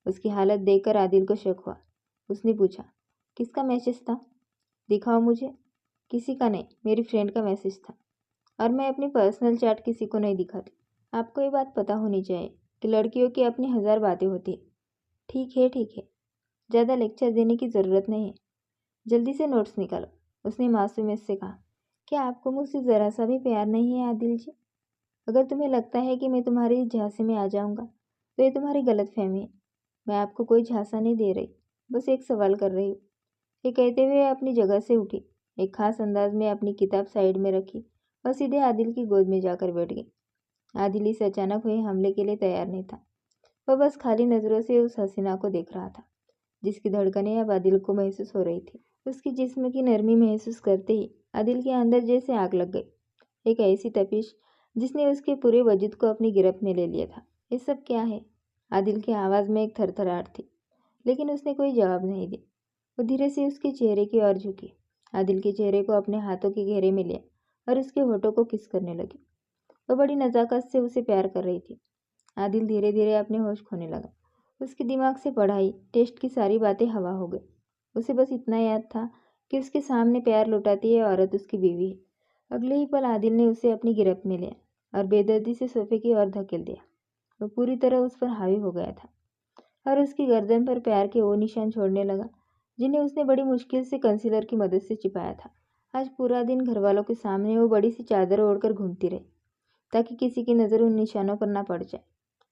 उसकी हालत देखकर आदिल को शक हुआ। उसने पूछा, किसका मैसेज था? दिखाओ मुझे। किसी का नहीं, मेरी फ्रेंड का मैसेज था, और मैं अपनी पर्सनल चैट किसी को नहीं दिखाती। आपको ये बात पता होनी चाहिए कि लड़कियों की अपनी 1000 बातें होती है। ठीक है ठीक है, ज़्यादा लेक्चर देने की ज़रूरत नहीं है, जल्दी से नोट्स निकालो। उसने मासूमियत से कहा, क्या आपको मुझसे ज़रा सा भी प्यार नहीं है आदिल जी? अगर तुम्हें लगता है कि मैं तुम्हारी झांसे में आ जाऊंगा तो ये तुम्हारी गलतफहमी है। मैं आपको कोई झांसा नहीं दे रही, बस एक सवाल कर रही हूँ। ये कहते हुए अपनी जगह से उठी, एक खास अंदाज में अपनी किताब साइड में रखी और सीधे आदिल की गोद में जाकर बैठ गई। आदिल इस अचानक हुए हमले के लिए तैयार नहीं था। वह बस खाली नज़रों से उस हसीना को देख रहा था, जिसकी धड़कनें अब आदिल को महसूस हो रही थी। उसकी जिस्म की नरमी महसूस करते ही आदिल के अंदर जैसे आग लग गई, एक ऐसी तपिश जिसने उसके पूरे वजूद को अपनी गिरफ्त में ले लिया था। ये सब क्या है? आदिल की आवाज़ में एक थरथराहट थी, लेकिन उसने कोई जवाब नहीं दिया। वो धीरे से उसके चेहरे की ओर झुकी, आदिल के चेहरे को अपने हाथों के घेरे में लिया और उसके होठों को किस करने लगी। वह बड़ी नज़ाकत से उसे प्यार कर रही थी। आदिल धीरे धीरे अपने होश खोने लगा। उसके दिमाग से पढ़ाई, टेस्ट की सारी बातें हवा हो गई। उसे बस इतना याद था कि उसके सामने प्यार लुटाती है औरत उसकी बीवी है। अगले ही पल आदिल ने उसे अपनी गिरफ्त में लिया और बेदर्दी से सोफे की ओर धकेल दिया। वह पूरी तरह उस पर हावी हो गया था और उसकी गर्दन पर प्यार के वो निशान छोड़ने लगा जिन्हें उसने बड़ी मुश्किल से कंसीलर की मदद से छिपाया था। आज पूरा दिन घरवालों के सामने वो बड़ी सी चादर ओढ़कर घूमती रही, ताकि किसी की नज़र उन निशानों पर ना पड़ जाए।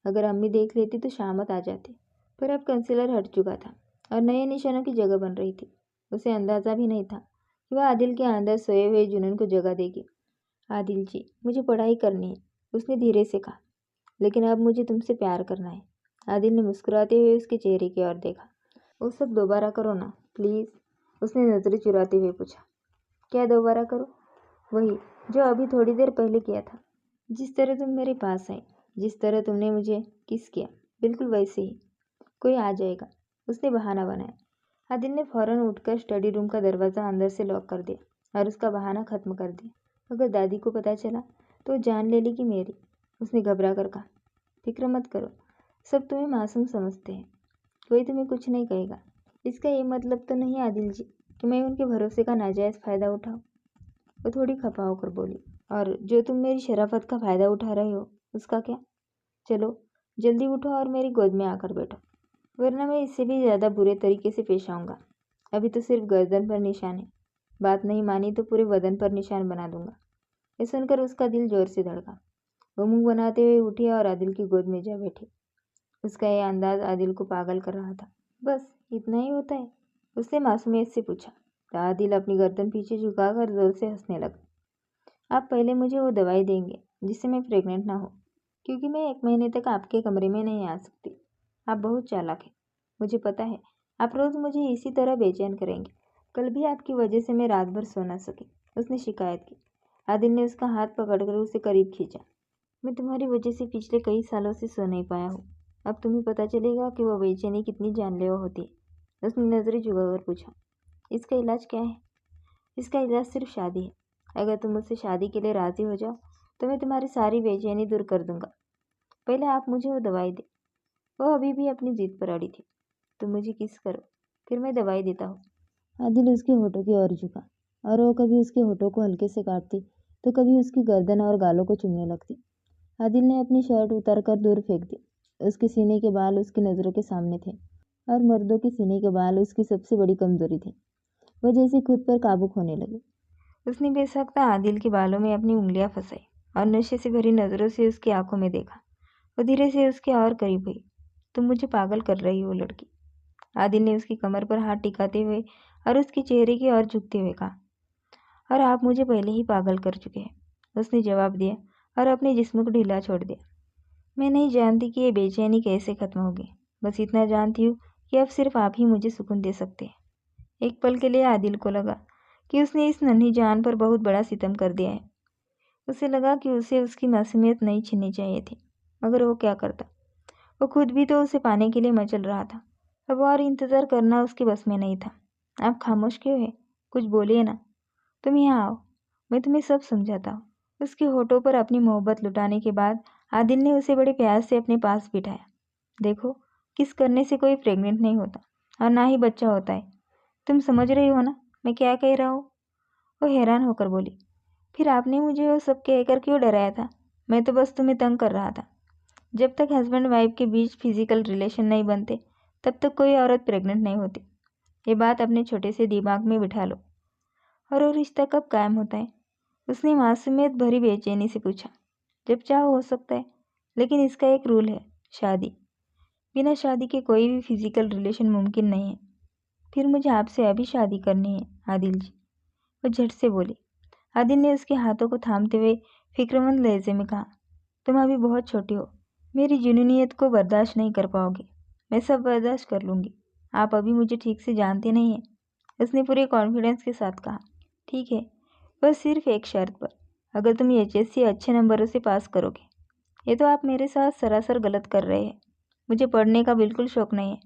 अगर अम्मी देख लेती तो शामत आ जाती, पर अब कंसीलर हट चुका था और नए निशानों की जगह बन रही थी। उसे अंदाज़ा भी नहीं था कि वह आदिल के अंदर सोए हुए जुनून को जगह देगी। आदिल जी, मुझे पढ़ाई करनी है, उसने धीरे से कहा, लेकिन अब मुझे तुमसे प्यार करना है। आदिल ने मुस्कुराते हुए उसके चेहरे की ओर देखा। वो सब दोबारा करो ना प्लीज़, उसने नज़रें चुराते हुए पूछा। क्या दोबारा करो? वही जो अभी थोड़ी देर पहले किया था। जिस तरह तुम मेरे पास आई, जिस तरह तुमने मुझे किस किया, बिल्कुल वैसे ही। कोई आ जाएगा, उसने बहाना बनाया। आदिल ने फौरन उठकर स्टडी रूम का दरवाज़ा अंदर से लॉक कर दिया और उसका बहाना ख़त्म कर दिया। अगर दादी को पता चला तो जान ले लेगी मेरी, उसने घबरा कर कहा। फिक्र मत करो, सब तुम्हें मासूम समझते हैं, कोई तुम्हें कुछ नहीं कहेगा। इसका ये मतलब तो नहीं आदिल जी कि मैं उनके भरोसे का नाजायज़ फ़ायदा उठाऊँ। वो थोड़ी खपा होकर बोली, और जो तुम मेरी शराफत का फ़ायदा उठा रहे हो उसका क्या? चलो जल्दी उठो और मेरी गोद में आकर बैठो, वरना मैं इससे भी ज़्यादा बुरे तरीके से पेश आऊँगा। अभी तो सिर्फ गर्दन पर निशान है, बात नहीं मानी तो पूरे बदन पर निशान बना दूंगा। ये सुनकर उसका दिल जोर से धड़का। वो मुंह बनाते हुए उठी और आदिल की गोद में जा बैठी। उसका यह अंदाज आदिल को पागल कर रहा था। बस इतना ही होता है? उसने मासूमियत से पूछा। तो आदिल अपनी गर्दन पीछे झुकाकर जोर से हंसने लगा। आप पहले मुझे वो दवाई देंगे जिससे मैं प्रेग्नेंट ना हो, क्योंकि मैं 1 महीने तक आपके कमरे में नहीं आ सकती। आप बहुत चालाक हैं, मुझे पता है। आप रोज़ मुझे इसी तरह बेचैन करेंगे। कल भी आपकी वजह से मैं रात भर सो ना सकी, उसने शिकायत की। आदिल ने उसका हाथ पकड़कर उसे करीब खींचा। मैं तुम्हारी वजह से पिछले कई सालों से सो नहीं पाया हूँ। अब तुम्हें पता चलेगा कि वह बेचैनी कितनी जानलेवा होती है, उसने नज़रें झुकाकर पूछा। इसका इलाज क्या है? इसका इलाज सिर्फ शादी है। अगर तुम मुझसे शादी के लिए राज़ी हो जाओ तो मैं तुम्हारी सारी बेचैनी दूर कर दूंगा। पहले आप मुझे वो दवाई दे। वह अभी भी अपनी जिद पर अड़ी थी। तुम मुझे किस करो, फिर मैं दवाई देता हूँ। आदिल उसके होठों की ओर झुका और वो कभी उसके होठों को हल्के से काटती तो कभी उसकी गर्दन और गालों को चूमने लगती। आदिल ने अपनी शर्ट उतारकर दूर फेंक दी। उसके सीने के बाल उसकी नज़रों के सामने थे, और मर्दों के सीने के बाल उसकी सबसे बड़ी कमजोरी थे। वह जैसे खुद पर काबू खोने लगी। उसने बेसख्ता आदिल के बालों में अपनी उंगलियां फंसाई और नशे से भरी नज़रों से उसकी आंखों में देखा। वो धीरे से उसके और करीब हुई। तुम मुझे पागल कर रही हो लड़की। आदिल ने उसकी कमर पर हाथ टिकाते हुए और उसके चेहरे की ओर झुकते हुए कहा। और आप मुझे पहले ही पागल कर चुके हैं, उसने जवाब दिया और अपने जिस्म को ढीला छोड़ दिया। मैं नहीं जानती कि ये बेचैनी कैसे खत्म होगी, बस इतना जानती हूँ कि अब सिर्फ आप ही मुझे सुकून दे सकते हैं। एक पल के लिए आदिल को लगा कि उसने इस नन्ही जान पर बहुत बड़ा सितम कर दिया है। उसे लगा कि उसे उसकी मासूमियत नहीं छीननी चाहिए थी, मगर वो क्या करता। वो खुद भी तो उसे पाने के लिए मचल रहा था। अब और इंतज़ार करना उसके बस में नहीं था। आप खामोश क्यों है? कुछ बोलिए ना। तुम यहाँ आओ, मैं तुम्हें सब समझाता हूँ। उसके होठों पर अपनी मोहब्बत लुटाने के बाद आदिल ने उसे बड़े प्यार से अपने पास बिठाया। देखो, किस करने से कोई प्रेग्नेंट नहीं होता और ना ही बच्चा होता है। तुम समझ रही हो ना मैं क्या कह रहा हूँ? वो हैरान होकर बोली। फिर आपने मुझे वो सब कहकर क्यों डराया था? मैं तो बस तुम्हें तंग कर रहा था। जब तक हस्बैंड वाइफ के बीच फिजिकल रिलेशन नहीं बनते तब तक कोई औरत प्रेग्नेंट नहीं होती। ये बात अपने छोटे से दिमाग में बिठा लो। और वो रिश्ता कब कायम होता है? उसने मासूमियत भरी बेचैनी से पूछा। जब चाहो हो सकता है, लेकिन इसका एक रूल है, शादी। बिना शादी के कोई भी फिजिकल रिलेशन मुमकिन नहीं है। फिर मुझे आपसे अभी शादी करनी है आदिल जी, वो झट से बोली। आदिल ने उसके हाथों को थामते हुए फिक्रमंद लहजे में कहा, तुम अभी बहुत छोटी हो, मेरी जुनूनियत को बर्दाश्त नहीं कर पाओगे। मैं सब बर्दाश्त कर लूँगी। आप अभी मुझे ठीक से जानते नहीं हैं, उसने पूरे कॉन्फिडेंस के साथ कहा। ठीक है, बस सिर्फ एक शर्त पर, अगर तुम HSC अच्छे नंबरों से पास करोगे। ये तो आप मेरे साथ सरासर गलत कर रहे हैं। मुझे पढ़ने का बिल्कुल शौक नहीं है।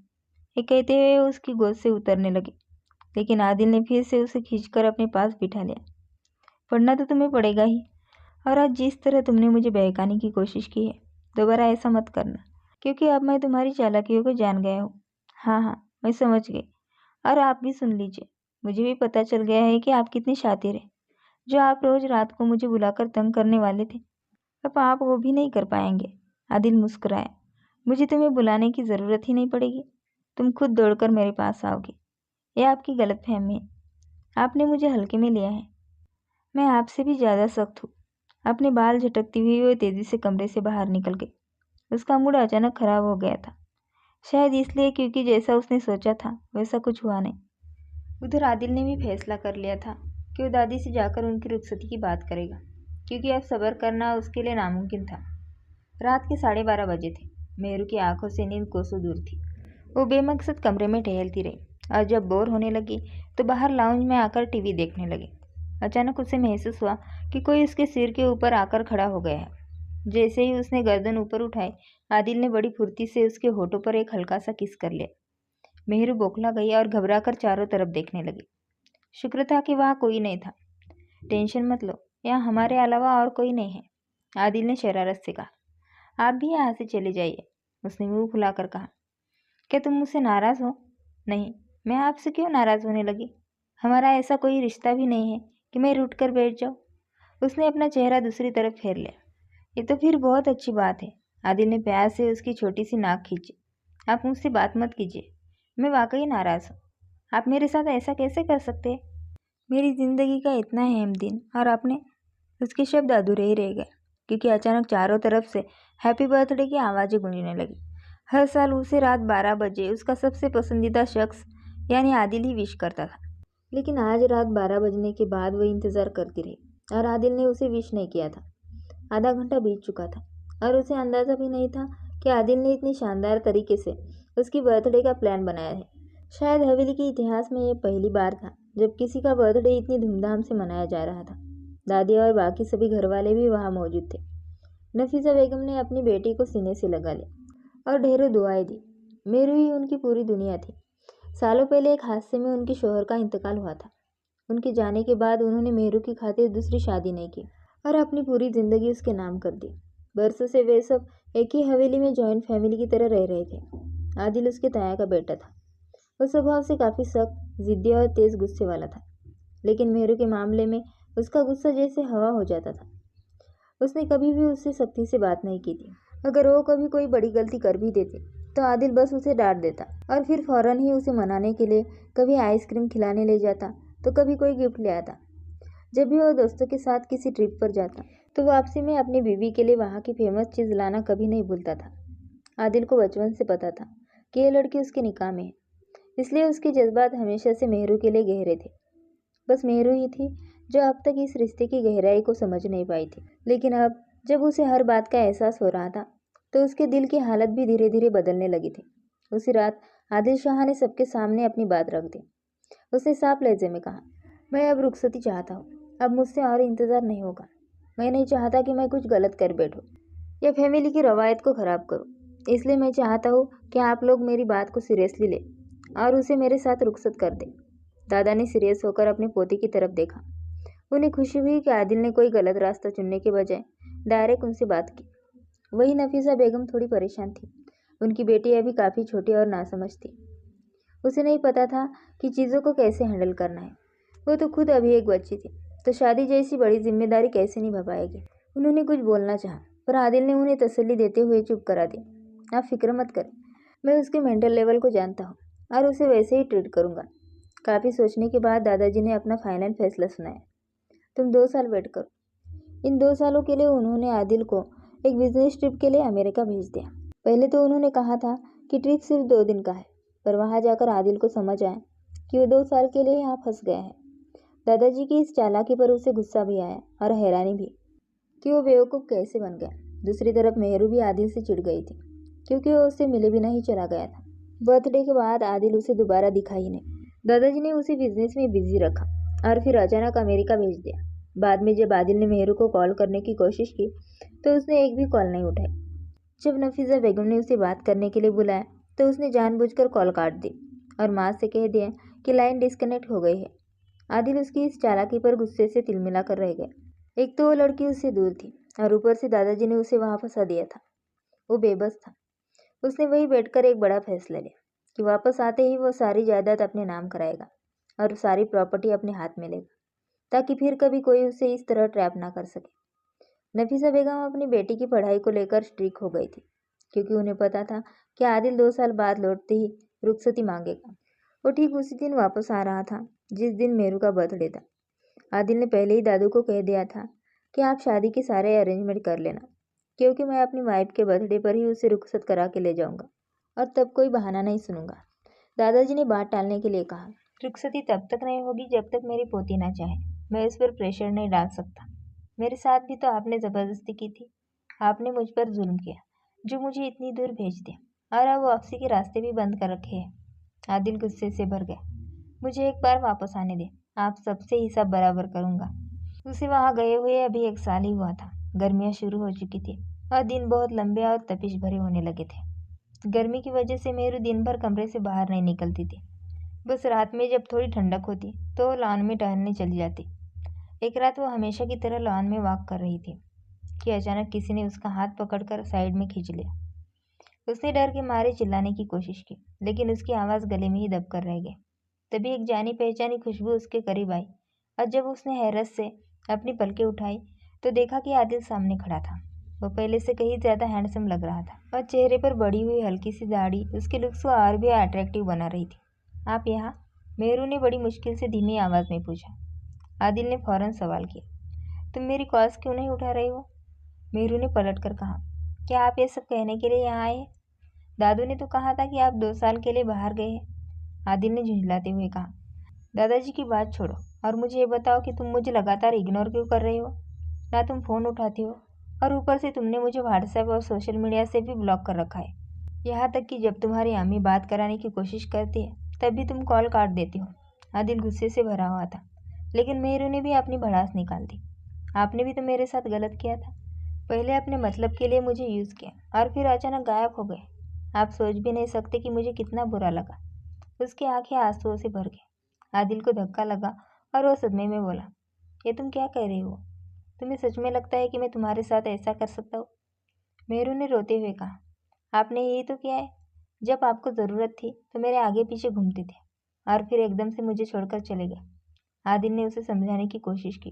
ये कहते हुए उसकी गोद से उतरने लगे, लेकिन आदिल ने फिर से उसे खींचकर अपने पास बिठा लिया। पढ़ना तो तुम्हें पड़ेगा ही, और आज जिस तरह तुमने मुझे बहकाने की कोशिश की है, दोबारा ऐसा मत करना, क्योंकि अब मैं तुम्हारी चालाकियों को जान गया हूँ। हाँ हाँ, मैं समझ गई। और आप भी सुन लीजिए, मुझे भी पता चल गया है कि आप कितने शातिर हैं। जो आप रोज रात को मुझे बुलाकर तंग करने वाले थे, अब आप वो भी नहीं कर पाएंगे। आदिल मुस्कुराया। मुझे तुम्हें बुलाने की ज़रूरत ही नहीं पड़ेगी, तुम खुद दौड़कर मेरे पास आओगे। यह आपकी गलतफहमी है, आपने मुझे हल्के में लिया है। मैं आपसे भी ज़्यादा सख्त हूँ। अपने बाल झटकती हुई वो तेज़ी से कमरे से बाहर निकल गई। उसका मूड अचानक खराब हो गया था, शायद इसलिए क्योंकि जैसा उसने सोचा था वैसा कुछ हुआ नहीं। उधर आदिल ने भी फैसला कर लिया था कि वो दादी से जाकर उनकी रुखसती की बात करेगा, क्योंकि अब सब्र करना उसके लिए नामुमकिन था। रात के 12:30 बजे थे। मेहरू की आंखों से नींद कोसों दूर थी। वो बेमकसद कमरे में टहलती रही और जब बोर होने लगी तो बाहर लाउंज में आकर टीवी देखने लगी। अचानक उसे महसूस हुआ कि कोई उसके सिर के ऊपर आकर खड़ा हो गया है। जैसे ही उसने गर्दन ऊपर उठाई, आदिल ने बड़ी फुर्ती से उसके होठों पर एक हल्का सा किस कर लिया। मेहरू बौखला गई और घबराकर चारों तरफ देखने लगी। शुक्र था कि वहाँ कोई नहीं था। टेंशन मत लो, यहाँ हमारे अलावा और कोई नहीं है, आदिल ने शरारत से कहा। आप भी यहाँ से चले जाइए, उसने मुंह फुलाकर कहा। क्या तुम मुझसे नाराज़ हो? नहीं, मैं आपसे क्यों नाराज़ होने लगी? हमारा ऐसा कोई रिश्ता भी नहीं है कि मैं रूठ कर बैठ जाऊँ। उसने अपना चेहरा दूसरी तरफ फेर लिया। ये तो फिर बहुत अच्छी बात है। आदिल ने प्यार से उसकी छोटी सी नाक खींची। आप मुझसे बात मत कीजिए, मैं वाकई नाराज़ हूँ। आप मेरे साथ ऐसा कैसे कर सकते हैं? मेरी ज़िंदगी का इतना अहम दिन और आपने। उसके शब्द अधूरे ही रह गए, क्योंकि अचानक चारों तरफ से हैप्पी बर्थडे की आवाज़ें गूंजने लगी। हर साल उसे रात 12 बजे उसका सबसे पसंदीदा शख्स यानी आदिल ही विश करता था, लेकिन आज रात 12 बजने के बाद वह इंतज़ार करती रही और आदिल ने उसे विश नहीं किया था। आधा घंटा बीत चुका था और उसे अंदाज़ा भी नहीं था कि आदिल ने इतनी शानदार तरीके से उसकी बर्थडे का प्लान बनाया है। शायद हवेली के इतिहास में यह पहली बार था जब किसी का बर्थडे इतनी धूमधाम से मनाया जा रहा था। दादी और बाकी सभी घरवाले भी वहाँ मौजूद थे। नफीसा बेगम ने अपनी बेटी को सीने से लगा लिया और ढेरों दुआएं दी। मेरू ही उनकी पूरी दुनिया थी। सालों पहले एक हादसे में उनके शौहर का इंतकाल हुआ था। उनके जाने के बाद उन्होंने मेहरू की खातिर दूसरी शादी नहीं की और अपनी पूरी ज़िंदगी उसके नाम कर दी। बरसों से वे सब एक ही हवेली में जॉइंट फैमिली की तरह रह रहे थे। आदिल उसके ताया का बेटा था। वो स्वभाव से काफ़ी सख्त, जिद्दी और तेज़ गुस्से वाला था, लेकिन मेहरू के मामले में उसका गुस्सा जैसे हवा हो जाता था। उसने कभी भी उससे सख्ती से बात नहीं की थी। अगर वो कभी कोई बड़ी गलती कर भी देती तो आदिल बस उसे डांट देता और फिर फौरन ही उसे मनाने के लिए कभी आइसक्रीम खिलाने ले जाता तो कभी कोई गिफ्ट ले आता। जब भी वो दोस्तों के साथ किसी ट्रिप पर जाता तो वापसी में अपनी बीवी के लिए वहाँ की फेमस चीज़ लाना कभी नहीं भूलता था। आदिल को बचपन से पता था कि ये लड़की उसके निकाह में है, इसलिए उसके जज्बात हमेशा से मेहरू के लिए गहरे थे। बस मेहरू ही थी जो अब तक इस रिश्ते की गहराई को समझ नहीं पाई थी। लेकिन अब जब उसे हर बात का एहसास हो रहा था तो उसके दिल की हालत भी धीरे धीरे बदलने लगी थी। उसी रात आदिल शाह ने सबके सामने अपनी बात रख दी। उसने साफ लहजे में कहा, मैं अब रुखसती चाहता हूँ। अब मुझसे और इंतज़ार नहीं होगा। मैं नहीं चाहता कि मैं कुछ गलत कर बैठूँ या फैमिली की रवायत को ख़राब करूँ। इसलिए मैं चाहता हूँ कि आप लोग मेरी बात को सीरियसली लें और उसे मेरे साथ रुखसत कर दें। दादा ने सीरियस होकर अपने पोते की तरफ देखा। उन्हें खुशी हुई कि आदिल ने कोई गलत रास्ता चुनने के बजाय डायरेक्ट उनसे बात की। वही नफीसा बेगम थोड़ी परेशान थी। उनकी बेटी अभी काफ़ी छोटी और नासमझ थी। उसे नहीं पता था कि चीज़ों को कैसे हैंडल करना है। वो तो खुद अभी एक बच्ची थी, तो शादी जैसी बड़ी जिम्मेदारी कैसे निभा पाएगी। उन्होंने कुछ बोलना चाहा, पर आदिल ने उन्हें तसल्ली देते हुए चुप करा दिया। आप फिक्र मत करें, मैं उसके मेंटल लेवल को जानता हूँ और उसे वैसे ही ट्रीट करूँगा। काफ़ी सोचने के बाद दादाजी ने अपना फाइनल फैसला सुनाया। तुम 2 साल वेट करो। इन 2 सालों के लिए उन्होंने आदिल को एक बिजनेस ट्रिप के लिए अमेरिका भेज दिया। पहले तो उन्होंने कहा था कि ट्रिप सिर्फ 2 दिन का है, पर वहाँ जाकर आदिल को समझ आया कि वो 2 साल के लिए यहाँ फंस गया है। दादाजी की इस चालाकी पर उसे गुस्सा भी आया और हैरानी भी कि वो बेवकूफ़ कैसे बन गया। दूसरी तरफ मेहरू भी आदिल से चिढ़ गई थी, क्योंकि वो उससे मिले बिना ही चला गया था। बर्थडे के बाद आदिल उसे दोबारा दिखा ही नहीं। दादाजी ने उसे बिजनेस में बिजी रखा और फिर अचानक अमेरिका भेज दिया। बाद में जब आदिल ने मेहरू को कॉल करने की कोशिश की तो उसने एक भी कॉल नहीं उठाई। जब नफीसा बेगम ने उसे बात करने के लिए बुलाया तो उसने जानबूझकर कॉल काट दी और माँ से कह दिया कि लाइन डिस्कनेक्ट हो गई है। आदिल उसकी इस चालाकी पर गुस्से से तिलमिलाकर रह गया। एक तो वो लड़की उससे दूर थी और ऊपर से दादाजी ने उसे वहाँ फंसा दिया था। वो बेबस था। उसने वहीं बैठकर एक बड़ा फैसला लिया कि वापस आते ही वो सारी जायदाद अपने नाम कराएगा और सारी प्रॉपर्टी अपने हाथ में लेगा, ताकि फिर कभी कोई उसे इस तरह ट्रैप ना कर सके। नफीसा बेगम अपनी बेटी की पढ़ाई को लेकर स्ट्रिक हो गई थी, क्योंकि उन्हें पता था कि आदिल 2 साल बाद लौटते ही रुखसती मांगेगा। वो ठीक उसी दिन वापस आ रहा था जिस दिन मेरू का बर्थडे था। आदिल ने पहले ही दादू को कह दिया था कि आप शादी के सारे अरेंजमेंट कर लेना, क्योंकि मैं अपनी वाइफ के बर्थडे पर ही उसे रुखसत करा के ले जाऊंगा और तब कोई बहाना नहीं सुनूंगा। दादाजी ने बात टालने के लिए कहा, रुखसती तब तक नहीं होगी जब तक मेरी पोती ना चाहे। मैं उस पर प्रेशर नहीं डाल सकता। मेरे साथ भी तो आपने ज़बरदस्ती की थी। आपने मुझ पर जुल्म किया, जो मुझे इतनी दूर भेज दिया, और अब वापसी के रास्ते भी बंद कर रखे हैं। आदिल गुस्से से भर गया। मुझे एक बार वापस आने दे, आप सबसे हिसाब बराबर करूंगा। उसे वहाँ गए हुए अभी 1 साल ही हुआ था। गर्मियाँ शुरू हो चुकी थी और दिन बहुत लंबे और तपिश भरे होने लगे थे। गर्मी की वजह से मेरू दिन भर कमरे से बाहर नहीं निकलती थी। बस रात में जब थोड़ी ठंडक होती तो लॉन में टहलने चली जाती। एक रात वो हमेशा की तरह लॉन में वॉक कर रही थी कि अचानक किसी ने उसका हाथ पकड़कर साइड में खींच लिया। उसने डर के मारे चिल्लाने की कोशिश की, लेकिन उसकी आवाज़ गले में ही दबकर रह गई। तभी एक जानी पहचानी खुशबू उसके करीब आई और जब उसने हैरत से अपनी पलकें उठाई तो देखा कि आदिल सामने खड़ा था। वो पहले से कहीं ज़्यादा हैंडसम लग रहा था और चेहरे पर बढ़ी हुई हल्की सी दाढ़ी उसके लुक्स को और भी अट्रैक्टिव बना रही थी। आप यहाँ? मेहरू ने बड़ी मुश्किल से धीमी आवाज़ में पूछा। आदिल ने फौरन सवाल किया, तुम मेरी कॉल्स क्यों नहीं उठा रही हो? मेहरू ने पलट कर कहा, क्या आप ये सब कहने के लिए यहाँ आए? दादू ने तो कहा था कि आप 2 साल के लिए बाहर गए हैं। आदिल ने झुंझलाते हुए कहा, दादाजी की बात छोड़ो और मुझे ये बताओ कि तुम मुझे लगातार इग्नोर क्यों कर रही हो? ना तुम फ़ोन उठाती हो और ऊपर से तुमने मुझे व्हाट्सएप और सोशल मीडिया से भी ब्लॉक कर रखा है। यहाँ तक कि जब तुम्हारी अम्मी बात कराने की कोशिश करती है तब भी तुम कॉल काट देती हो। आदिल गुस्से से भरा हुआ था, लेकिन मेहरू ने भी अपनी भड़ास निकाल दी। आपने भी तो मेरे साथ गलत किया था। पहले अपने मतलब के लिए मुझे यूज़ किया और फिर अचानक गायब हो गए। आप सोच भी नहीं सकते कि मुझे कितना बुरा लगा। उसकी आंखें आंसुओं से भर गई। आदिल को धक्का लगा और वो सदमे में बोला, ये तुम क्या कह रही हो? तुम्हें सच में लगता है कि मैं तुम्हारे साथ ऐसा कर सकता हूँ? मेहरू ने रोते हुए कहा, आपने यही तो किया है। जब आपको ज़रूरत थी तो मेरे आगे पीछे घूमते थे और फिर एकदम से मुझे छोड़कर चले गए। आदिल ने उसे समझाने की कोशिश की,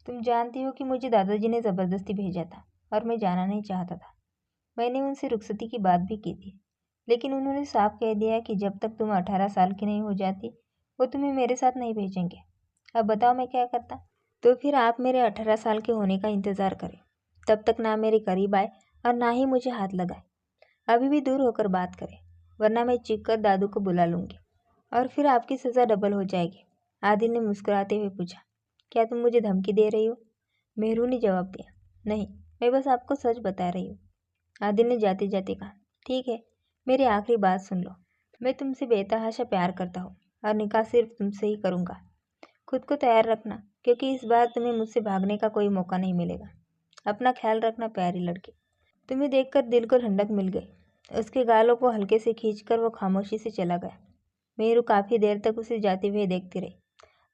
तुम जानती हो कि मुझे दादाजी ने ज़बरदस्ती भेजा था और मैं जाना नहीं चाहता था। मैंने उनसे रुखसती की बात भी की थी, लेकिन उन्होंने साफ कह दिया कि जब तक तुम 18 साल की नहीं हो जाती वो तुम्हें मेरे साथ नहीं भेजेंगे। अब बताओ मैं क्या करता? तो फिर आप मेरे 18 साल के होने का इंतज़ार करें। तब तक ना मेरे करीब आए और ना ही मुझे हाथ लगाए। अभी भी दूर होकर बात करें, वरना मैं चीख कर दादू को बुला लूँगी और फिर आपकी सज़ा डबल हो जाएगी। आदिल ने मुस्कुराते हुए पूछा, क्या तुम मुझे धमकी दे रही हो? मेहरू ने जवाब दिया, नहीं, मैं बस आपको सच बता रही हूँ। आदिल ने जाते जाते कहा, ठीक है, मेरी आखिरी बात सुन लो। मैं तुमसे बेतहाशा प्यार करता हूँ और निकाह सिर्फ तुमसे ही करूँगा। खुद को तैयार रखना, क्योंकि इस बार तुम्हें मुझसे भागने का कोई मौका नहीं मिलेगा। अपना ख्याल रखना प्यारी लड़की। तुम्हें देखकर दिल को ठंडक मिल गई। उसके गालों को हल्के से खींचकर वो खामोशी से चला गया। मेहरू काफ़ी देर तक उसे जाते हुए देखती रही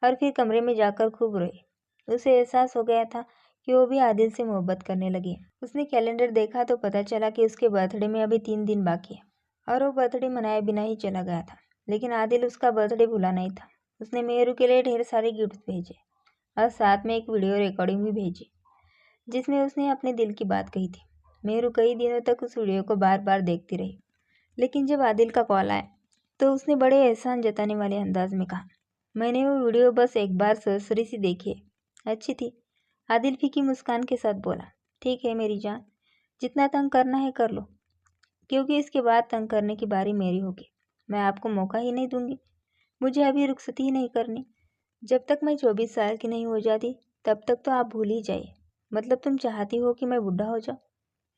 और फिर कमरे में जाकर खूब रोई। उसे एहसास हो गया था कि वो भी आदिल से मोहब्बत करने लगी है। उसने कैलेंडर देखा तो पता चला कि उसके बर्थडे में अभी 3 दिन बाकी है और वो बर्थडे मनाए बिना ही चला गया था। लेकिन आदिल उसका बर्थडे भूला नहीं था। उसने मेहरू के लिए ढेर सारे गिफ्ट भेजे और साथ में एक वीडियो रिकॉर्डिंग भी भेजी जिसमें उसने अपने दिल की बात कही थी। मेहरू कई दिनों तक उस वीडियो को बार बार देखती रही, लेकिन जब आदिल का कॉल आया तो उसने बड़े एहसान जताने वाले अंदाज में कहा, मैंने वो वीडियो बस एक बार सरसरी सी देखी है, अच्छी थी। आदिल फीकी मुस्कान के साथ बोला, ठीक है मेरी जान, जितना तंग करना है कर लो, क्योंकि इसके बाद तंग करने की बारी मेरी होगी। मैं आपको मौका ही नहीं दूंगी। मुझे अभी रुखसती ही नहीं करनी। जब तक मैं 24 साल की नहीं हो जाती तब तक तो आप भूल ही जाइए। मतलब तुम चाहती हो कि मैं बुढ़ा हो जाऊँ?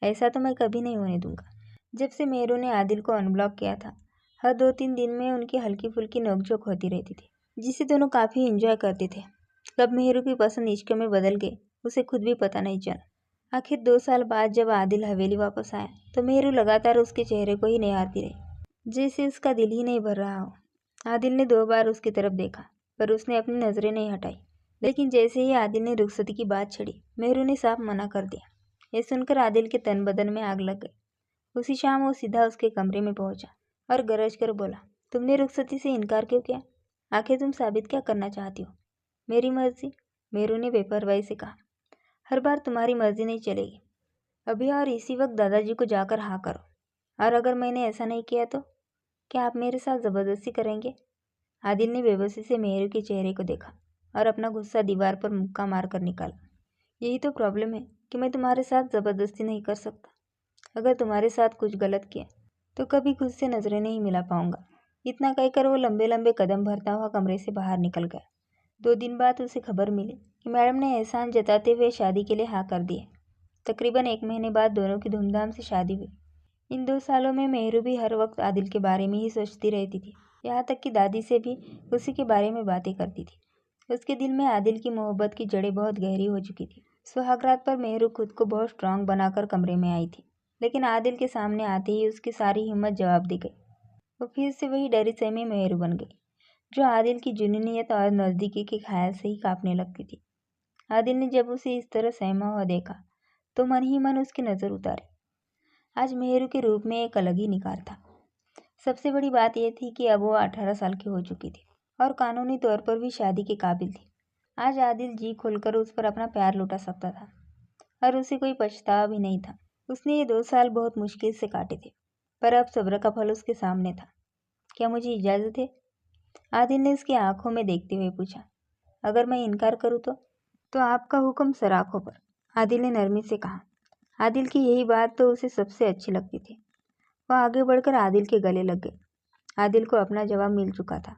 ऐसा तो मैं कभी नहीं होने दूंगा। जब से मेहरू ने आदिल को अनब्लॉक किया था, हर 2-3 दिन में उनकी हल्की फुल्की नोकझोंक होती रहती थी, जिसे दोनों काफ़ी इंजॉय करते थे। कब मेहरू की पसंद इश्क में बदल गई उसे खुद भी पता नहीं चला। आखिर 2 साल बाद जब आदिल हवेली वापस आया तो मेहरू लगातार उसके चेहरे को ही निहारती रही, जैसे उसका दिल ही नहीं भर रहा हो। आदिल ने 2 बार उसकी तरफ देखा पर उसने अपनी नज़रें नहीं हटाई। लेकिन जैसे ही आदिल ने रुखसती की बात छेड़ी, मेहरू ने साफ मना कर दिया। ये सुनकर आदिल के तन बदन में आग लग गई। उसी शाम वो सीधा उसके कमरे में पहुंचा और गरज कर बोला, तुमने रुखसती से इनकार क्यों किया? आखिर तुम साबित क्या करना चाहती हो? मेरी मर्जी, मेहरू ने बेपरवाही से कहा। हर बार तुम्हारी मर्जी नहीं चलेगी। अभी और इसी वक्त दादाजी को जाकर हाँ करो। और अगर मैंने ऐसा नहीं किया तो क्या आप मेरे साथ ज़बरदस्ती करेंगे? आदिल ने बेबसी से मेहरू के चेहरे को देखा और अपना गुस्सा दीवार पर मुक्का मार कर निकाला। यही तो प्रॉब्लम है कि मैं तुम्हारे साथ ज़बरदस्ती नहीं कर सकता। अगर तुम्हारे साथ कुछ गलत किया तो कभी खुद से नज़रें नहीं मिला पाऊंगा। इतना कहकर वो लंबे लंबे कदम भरता हुआ कमरे से बाहर निकल गया। 2 दिन बाद उसे खबर मिली कि मैडम ने एहसान जताते हुए शादी के लिए हाँ कर दी है। तकरीबन 1 महीने बाद दोनों की धूमधाम से शादी हुई। इन 2 सालों में मेहरू भी हर वक्त आदिल के बारे में ही सोचती रहती थी। यहाँ तक कि दादी से भी उसी के बारे में बातें करती थी। उसके दिल में आदिल की मोहब्बत की जड़ें बहुत गहरी हो चुकी थी। सुहागरात पर मेहरू खुद को बहुत स्ट्रांग बनाकर कमरे में आई थी, लेकिन आदिल के सामने आते ही उसकी सारी हिम्मत जवाब दी गई। वो फिर से वही डरी सहमी मेहरू बन गई, जो आदिल की जुनूनियत और नज़दीकी के ख्याल से ही कांपने लगती थी। आदिल ने जब उसे इस तरह सहमा हुआ देखा तो मन ही मन उसकी नज़र उतारी। आज मेहरू के रूप में एक अलग ही निखार था। सबसे बड़ी बात यह थी कि अब वो 18 साल की हो चुकी थी और कानूनी तौर पर भी शादी के काबिल थी। आज आदिल जी खोलकर उस पर अपना प्यार लुटा सकता था और उसे कोई पछतावा भी नहीं था। उसने ये 2 साल बहुत मुश्किल से काटे थे, पर अब सब्र का फल उसके सामने था। क्या मुझे इजाज़त है? आदिल ने उसकी आंखों में देखते हुए पूछा। अगर मैं इनकार करूँ तो आपका हुक्म सर आंखों पर, आदिल ने नरमी से कहा। आदिल की यही बात तो उसे सबसे अच्छी लगती थी। वह आगे बढ़कर आदिल के गले लग गई। आदिल को अपना जवाब मिल चुका था।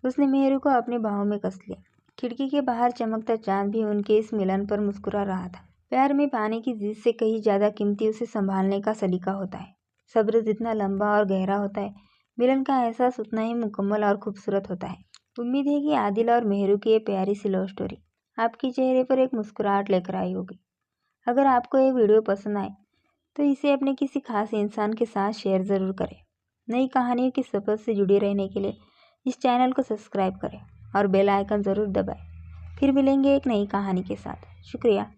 उसने मेहरू को अपने बाहों में कस लिया। खिड़की के बाहर चमकता चांद भी उनके इस मिलन पर मुस्कुरा रहा था। प्यार में पाने की जिद से कहीं ज़्यादा कीमती उसे संभालने का सलीका होता है। सब्र जितना लंबा और गहरा होता है, मिलन का एहसास उतना ही मुकम्मल और खूबसूरत होता है। उम्मीद है कि आदिल और मेहरू की ये प्यारी सी लव स्टोरी आपके चेहरे पर एक मुस्कुराहट लेकर आई होगी। अगर आपको ये वीडियो पसंद आए तो इसे अपने किसी खास इंसान के साथ शेयर ज़रूर करें। नई कहानियों के सफ़र से जुड़े रहने के लिए इस चैनल को सब्सक्राइब करें और बेल आइकन ज़रूर दबाएं। फिर मिलेंगे एक नई कहानी के साथ। शुक्रिया।